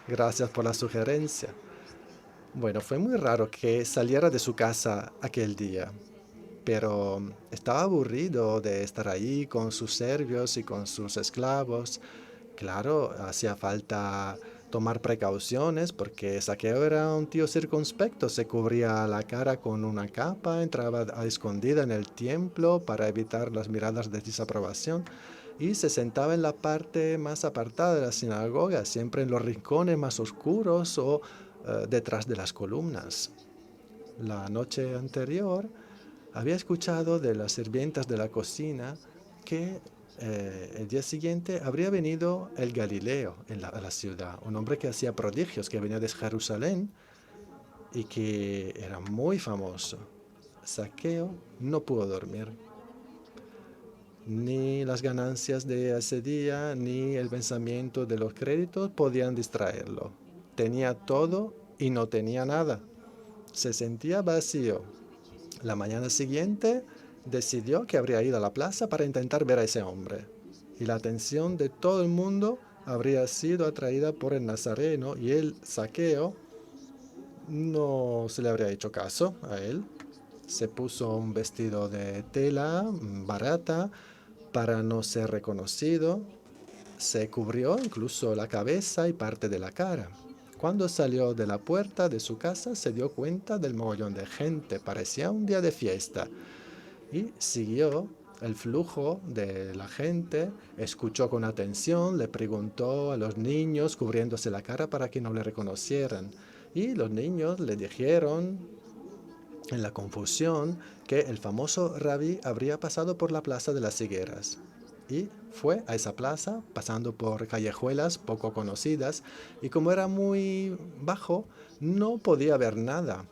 Gracias por la sugerencia. Bueno, fue muy raro que saliera de su casa aquel día, pero estaba aburrido de estar ahí con sus servos y con sus esclavos. Claro, hacía falta tomar precauciones porque Zaqueo era un tío circunspecto, se cubría la cara con una capa, entraba a escondida en el templo para evitar las miradas de desaprobación y se sentaba en la parte más apartada de la sinagoga, siempre en los rincones más oscuros o detrás de las columnas. La noche anterior había escuchado de las sirvientas de la cocina que el día siguiente habría venido el Galileo a la ciudad, un hombre que hacía prodigios, que venía de Jerusalén y que era muy famoso. Zaqueo no pudo dormir. Ni las ganancias de ese día, ni el pensamiento de los créditos podían distraerlo. Tenía todo y no tenía nada. Se sentía vacío. La mañana siguiente decidió que habría ido a la plaza para intentar ver a ese hombre. Y la atención de todo el mundo habría sido atraída por el Nazareno y el Zaqueo no se le habría hecho caso a él. Se puso un vestido de tela barata para no ser reconocido. Se cubrió incluso la cabeza y parte de la cara. Cuando salió de la puerta de su casa se dio cuenta del mogollón de gente. Parecía un día de fiesta. Y siguió el flujo de la gente, escuchó con atención, le preguntó a los niños cubriéndose la cara para que no le reconocieran. Y los niños le dijeron, en la confusión, que el famoso rabí habría pasado por la Plaza de las Higueras. Y fue a esa plaza, pasando por callejuelas poco conocidas, y como era muy bajo, no podía ver nada.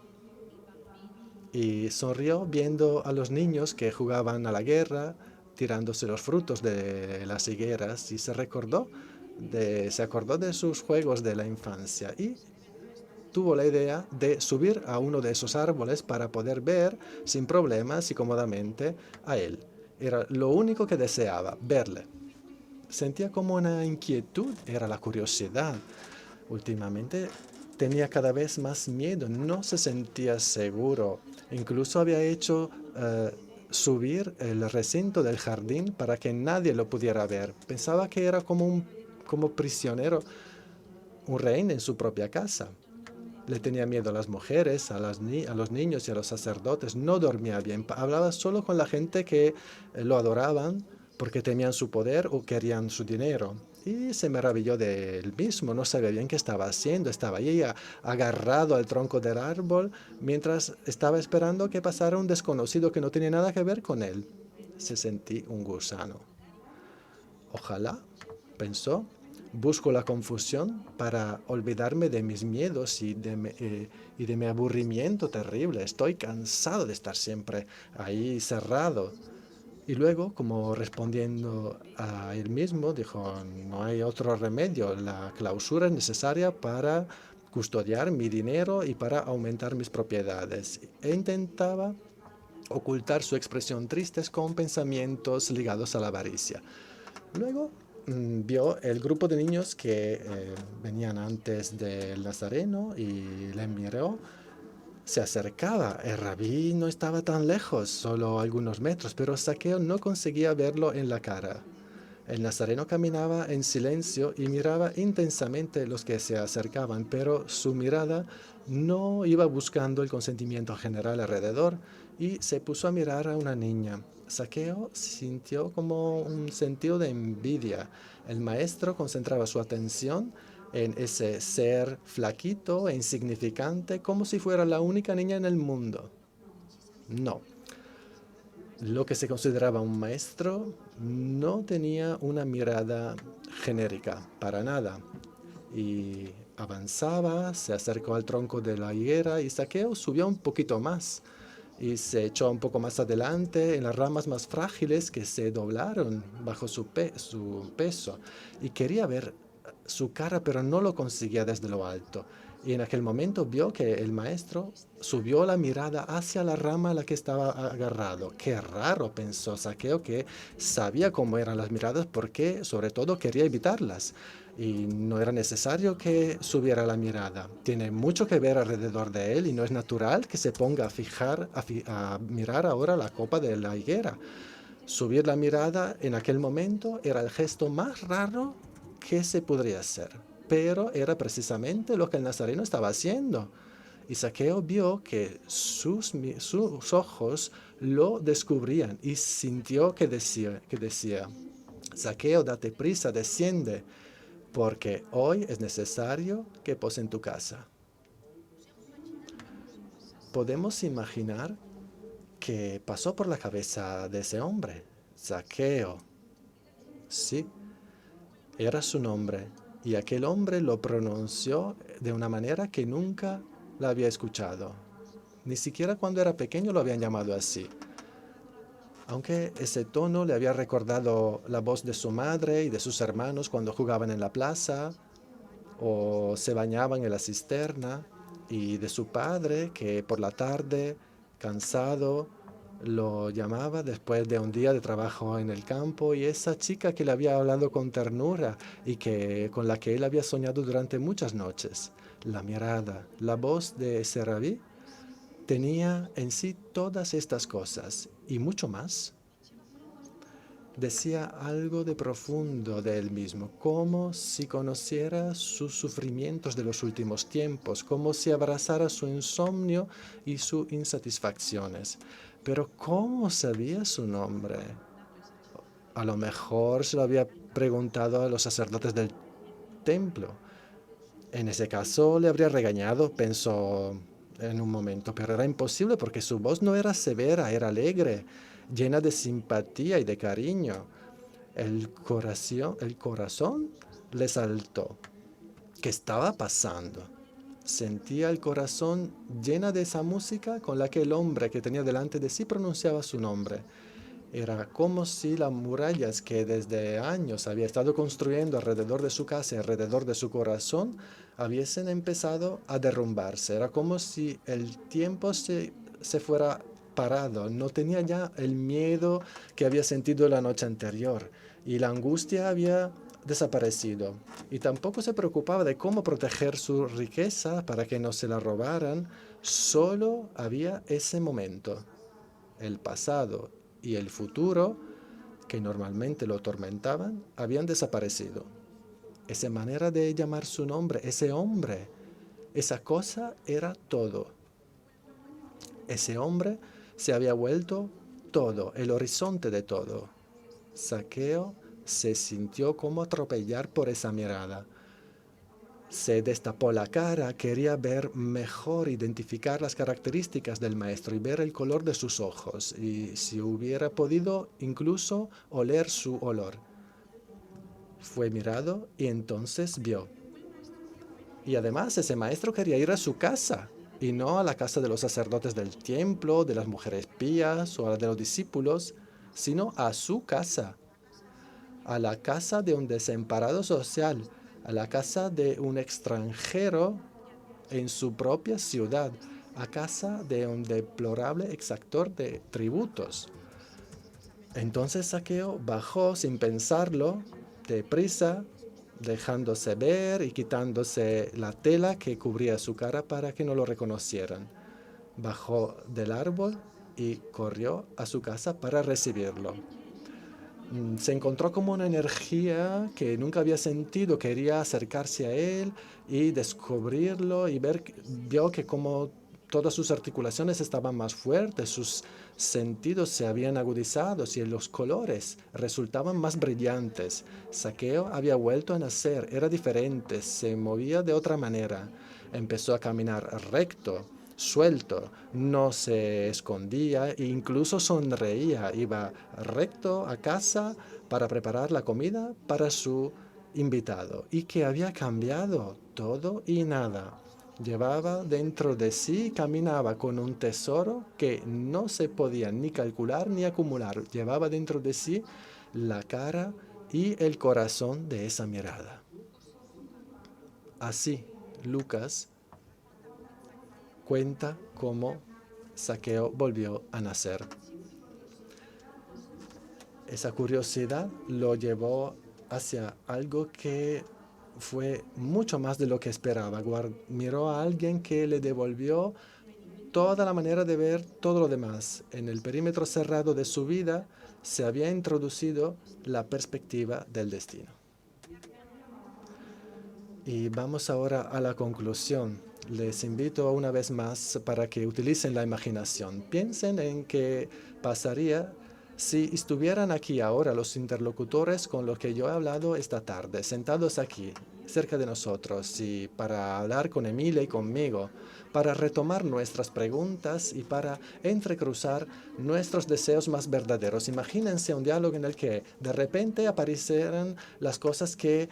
Y sonrió viendo a los niños que jugaban a la guerra, tirándose los frutos de las higueras, y se acordó de sus juegos de la infancia y tuvo la idea de subir a uno de esos árboles para poder ver sin problemas y cómodamente a él. Era lo único que deseaba, verle. Sentía como una inquietud, era la curiosidad. Últimamente tenía cada vez más miedo, no se sentía seguro. Incluso había hecho subir el recinto del jardín para que nadie lo pudiera ver. Pensaba que era como prisionero, un rehén en su propia casa. Le tenía miedo a las mujeres, a los niños y a los sacerdotes. No dormía bien. Hablaba solo con la gente que lo adoraban porque temían su poder o querían su dinero. Y se maravilló de él mismo. No sabía bien qué estaba haciendo. Estaba ahí agarrado al tronco del árbol mientras estaba esperando que pasara un desconocido que no tenía nada que ver con él. Se sentí un gusano. Ojalá, pensó, busco la confusión para olvidarme de mis miedos y de mi aburrimiento terrible. Estoy cansado de estar siempre ahí cerrado. Y luego, como respondiendo a él mismo, dijo, no hay otro remedio. La clausura es necesaria para custodiar mi dinero y para aumentar mis propiedades. E intentaba ocultar su expresión triste con pensamientos ligados a la avaricia. Luego vio el grupo de niños que venían antes del Nazareno y le miró. Se acercaba. El rabí no estaba tan lejos, solo algunos metros, pero Zaqueo no conseguía verlo en la cara. El nazareno caminaba en silencio y miraba intensamente los que se acercaban, pero su mirada no iba buscando el consentimiento general alrededor y se puso a mirar a una niña. Zaqueo sintió como un sentido de envidia. El maestro concentraba su atención en ese ser flaquito e insignificante, como si fuera la única niña en el mundo. No. Lo que se consideraba un maestro no tenía una mirada genérica, para nada. Y avanzaba, se acercó al tronco de la higuera y Zaqueo subió un poquito más y se echó un poco más adelante en las ramas más frágiles que se doblaron bajo su peso. Y quería ver su cara, pero no lo conseguía desde lo alto. Y en aquel momento vio que el maestro subió la mirada hacia la rama a la que estaba agarrado. Qué raro, pensó Zaqueo, que sabía cómo eran las miradas porque sobre todo quería evitarlas. Y no era necesario que subiera la mirada. Tiene mucho que ver alrededor de él y no es natural que se ponga a mirar ahora la copa de la higuera. Subir la mirada en aquel momento era el gesto más raro que se podría hacer, pero era precisamente lo que el nazareno estaba haciendo. Y Zaqueo vio que sus ojos lo descubrían y sintió que decía, Zaqueo, date prisa, desciende, porque hoy es necesario que pose en tu casa. Podemos imaginar que pasó por la cabeza de ese hombre, Zaqueo. Sí, era su nombre, y aquel hombre lo pronunció de una manera que nunca la había escuchado. Ni siquiera cuando era pequeño lo habían llamado así. Aunque ese tono le había recordado la voz de su madre y de sus hermanos cuando jugaban en la plaza o se bañaban en la cisterna, y de su padre que por la tarde, cansado, lo llamaba después de un día de trabajo en el campo, y esa chica que le había hablado con ternura y con la que él había soñado durante muchas noches. La mirada, la voz de ese rabí tenía en sí todas estas cosas y mucho más. Decía algo de profundo de él mismo, como si conociera sus sufrimientos de los últimos tiempos, como si abrazara su insomnio y sus insatisfacciones. Pero ¿cómo sabía su nombre? A lo mejor se lo había preguntado a los sacerdotes del templo. En ese caso le habría regañado, pensó en un momento, pero era imposible porque su voz no era severa, era alegre, llena de simpatía y de cariño. El corazón le saltó. ¿Qué estaba pasando? Sentía el corazón llena de esa música con la que el hombre que tenía delante de sí pronunciaba su nombre. Era como si las murallas que desde años había estado construyendo alrededor de su casa y alrededor de su corazón hubiesen empezado a derrumbarse. Era como si el tiempo se fuera parado. No tenía ya el miedo que había sentido la noche anterior y la angustia había desaparecido. Y tampoco se preocupaba de cómo proteger su riqueza para que no se la robaran. Solo había ese momento, el pasado y el futuro, que normalmente lo atormentaban, habían desaparecido. Esa manera de llamar su nombre, ese hombre, esa cosa era todo. Ese hombre se había vuelto todo, el horizonte de todo. Zaqueo se sintió como atropellar por esa mirada. Se destapó la cara, quería ver mejor, identificar las características del maestro y ver el color de sus ojos, y si hubiera podido incluso oler su olor. Fue mirado y entonces vio. Y además ese maestro quería ir a su casa, y no a la casa de los sacerdotes del templo, de las mujeres pías o a la de los discípulos, sino a su casa, a la casa de un desamparado social, a la casa de un extranjero en su propia ciudad, a casa de un deplorable exactor de tributos. Entonces Zaqueo bajó sin pensarlo, deprisa, dejándose ver y quitándose la tela que cubría su cara para que no lo reconocieran. Bajó del árbol y corrió a su casa para recibirlo. Se encontró como una energía que nunca había sentido, quería acercarse a él y descubrirlo y vio que como todas sus articulaciones estaban más fuertes, sus sentidos se habían agudizado y los colores resultaban más brillantes. Zaqueo había vuelto a nacer, era diferente, se movía de otra manera. Empezó a caminar recto, suelto, no se escondía e incluso sonreía. Iba recto a casa para preparar la comida para su invitado y que había cambiado todo y nada. Llevaba dentro de sí, caminaba con un tesoro que no se podía ni calcular ni acumular. Llevaba dentro de sí la cara y el corazón de esa mirada. Así, Lucas cuenta cómo Zaqueo volvió a nacer. Esa curiosidad lo llevó hacia algo que fue mucho más de lo que esperaba. Miró a alguien que le devolvió toda la manera de ver todo lo demás. En el perímetro cerrado de su vida se había introducido la perspectiva del destino. Y vamos ahora a la conclusión. Les invito una vez más para que utilicen la imaginación. Piensen en qué pasaría si estuvieran aquí ahora los interlocutores con los que yo he hablado esta tarde, sentados aquí, cerca de nosotros, y para hablar con Emilia y conmigo, para retomar nuestras preguntas y para entrecruzar nuestros deseos más verdaderos. Imagínense un diálogo en el que de repente aparecieran las cosas que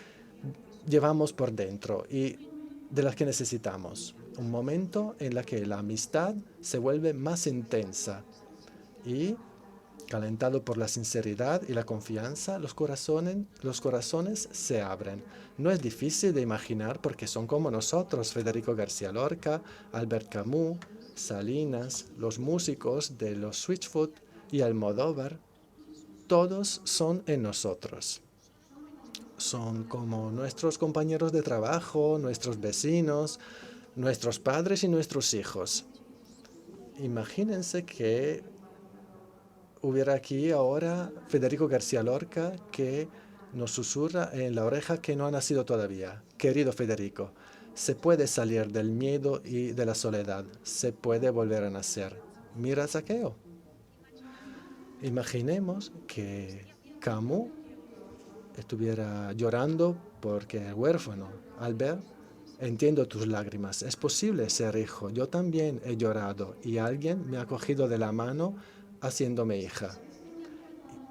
llevamos por dentro y de las que necesitamos. Un momento en el que la amistad se vuelve más intensa y, calentado por la sinceridad y la confianza, los corazones se abren. No es difícil de imaginar porque son como nosotros, Federico García Lorca, Albert Camus, Salinas, los músicos de los Switchfoot y Almodóvar. Todos son en nosotros. Son como nuestros compañeros de trabajo, nuestros vecinos, nuestros padres y nuestros hijos. Imagínense que hubiera aquí ahora Federico García Lorca que nos susurra en la oreja que no ha nacido todavía. Querido Federico, se puede salir del miedo y de la soledad. Se puede volver a nacer. Mira a Zaqueo. Imaginemos que Camus estuviera llorando porque es huérfano. Albert, entiendo tus lágrimas. Es posible ser hijo. Yo también he llorado y alguien me ha cogido de la mano haciéndome hija.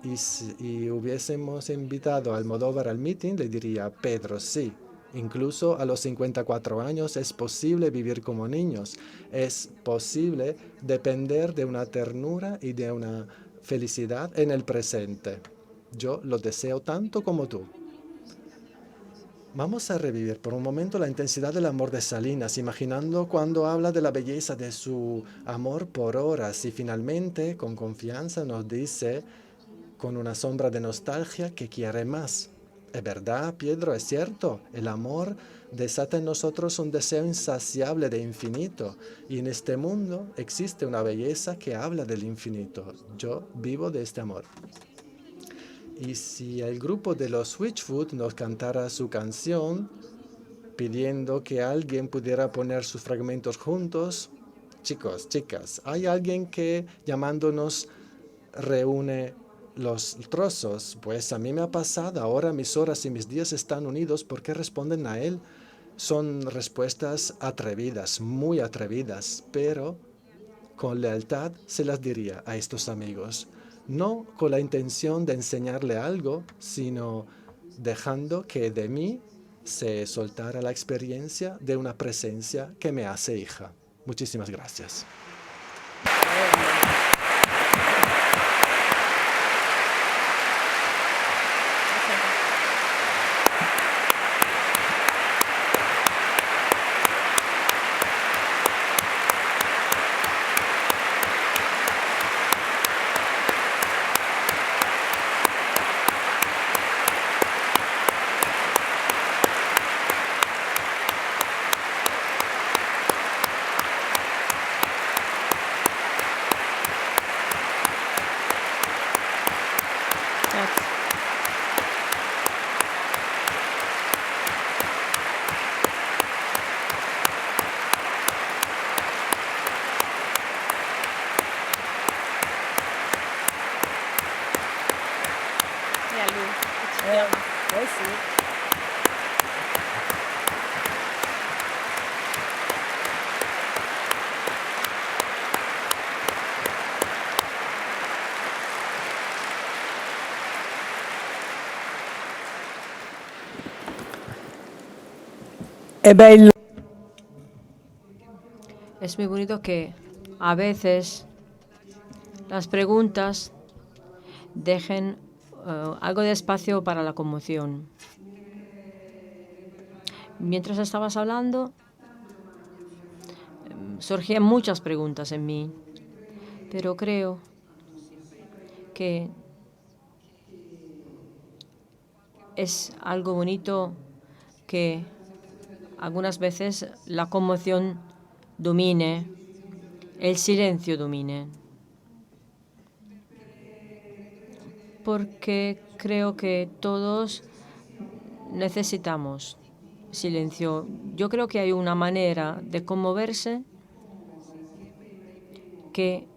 Y si hubiésemos invitado a Almodóvar al meeting, le diría, Pedro, sí, incluso a los 54 años es posible vivir como niños. Es posible depender de una ternura y de una felicidad en el presente. Yo lo deseo tanto como tú. Vamos a revivir por un momento la intensidad del amor de Salinas, imaginando cuando habla de la belleza de su amor por horas y finalmente, con confianza, nos dice, con una sombra de nostalgia, que quiere más. Es verdad, Pietro, es cierto. El amor desata en nosotros un deseo insaciable de infinito. Y en este mundo existe una belleza que habla del infinito. Yo vivo de este amor. Y si el grupo de los Switchfoot nos cantara su canción, pidiendo que alguien pudiera poner sus fragmentos juntos, chicos, chicas, ¿hay alguien que llamándonos reúne los trozos? Pues a mí me ha pasado, ahora mis horas y mis días están unidos porque responden a él. Son respuestas atrevidas, muy atrevidas, pero con lealtad se las diría a estos amigos. No con la intención de enseñarle algo, sino dejando que de mí se soltara la experiencia de una presencia que me hace hija. Muchísimas gracias. è bello. Es muy bonito que a veces las preguntas dejen algo de espacio para la conmoción. Mientras estabas hablando, surgían muchas preguntas en mí, pero creo que es algo bonito que algunas veces la conmoción domine, el silencio domine. Porque creo que todos necesitamos silencio. Yo creo que hay una manera de conmoverse que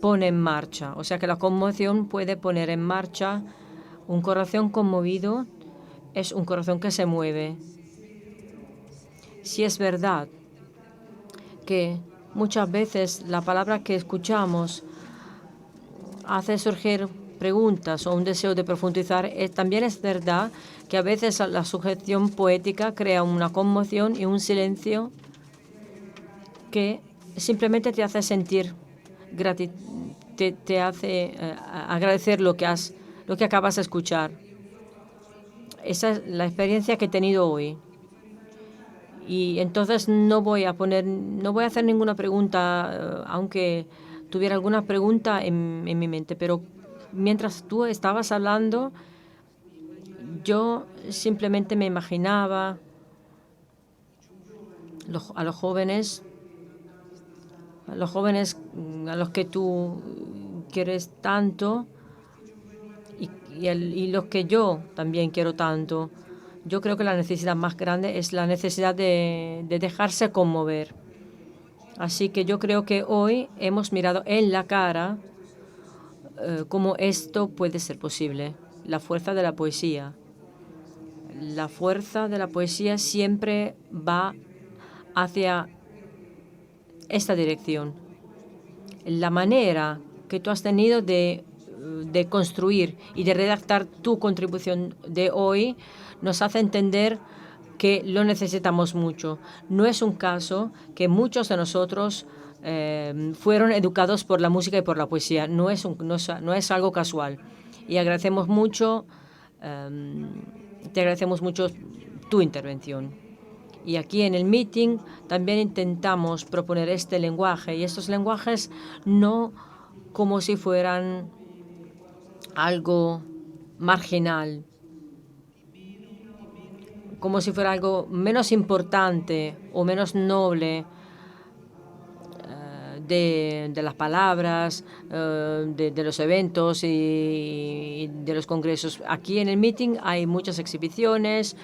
pone en marcha. O sea que la conmoción puede poner en marcha un corazón conmovido. Es un corazón que se mueve. Si es verdad que muchas veces la palabra que escuchamos hace surgir preguntas o un deseo de profundizar, también es verdad que a veces la sujeción poética crea una conmoción y un silencio que simplemente te hace sentir te hace agradecer lo que acabas de escuchar. Esa es la experiencia que he tenido hoy. Y entonces no voy a hacer ninguna pregunta, aunque tuviera alguna pregunta en mi mente, pero mientras tú estabas hablando, yo simplemente me imaginaba a los jóvenes a los que tú quieres tanto y los que yo también quiero tanto. Yo creo que la necesidad más grande es la necesidad de dejarse conmover. Así que yo creo que hoy hemos mirado en la cara cómo esto puede ser posible. La fuerza de la poesía. La fuerza de la poesía siempre va hacia esta dirección. La manera que tú has tenido de construir y de redactar tu contribución de hoy nos hace entender que lo necesitamos mucho. No es un caso que muchos de nosotros fueron educados por la música y por la poesía. No es algo casual. Y agradecemos mucho, te agradecemos mucho tu intervención. Y aquí en el meeting también intentamos proponer este lenguaje y estos lenguajes no como si fueran algo marginal, como si fuera algo menos importante o menos noble de las palabras, de los eventos y de los congresos. Aquí en el meeting hay muchas exhibiciones,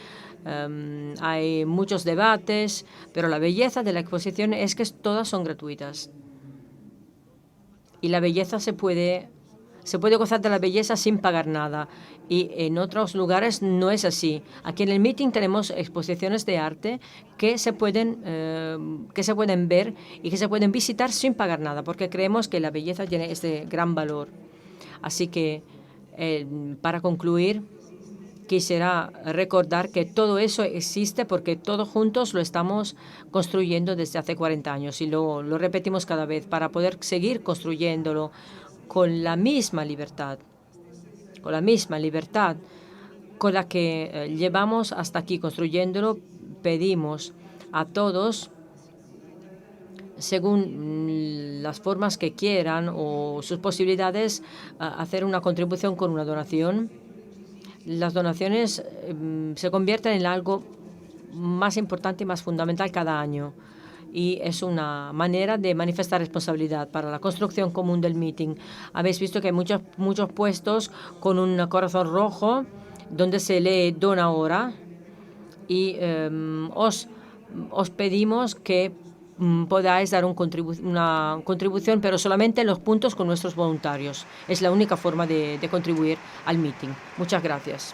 hay muchos debates, pero la belleza de la exposición es que todas son gratuitas. Y la belleza se puede gozar de la belleza sin pagar nada. Y en otros lugares no es así. Aquí en el meeting tenemos exposiciones de arte que se pueden ver y que se pueden visitar sin pagar nada, porque creemos que la belleza tiene este gran valor. Así que, para concluir, quisiera recordar que todo eso existe porque todos juntos lo estamos construyendo desde hace 40 años y lo repetimos cada vez para poder seguir construyéndolo con la misma libertad, con la que llevamos hasta aquí construyéndolo. Pedimos a todos, según las formas que quieran o sus posibilidades, hacer una contribución con una donación. Las donaciones se convierten en algo más importante y más fundamental cada año. Y es una manera de manifestar responsabilidad para la construcción común del meeting. Habéis visto que hay muchos puestos con un corazón rojo donde se lee Dona ahora. Y os pedimos que podáis dar una contribución, pero solamente en los puntos con nuestros voluntarios. Es la única forma de contribuir al meeting. Muchas gracias.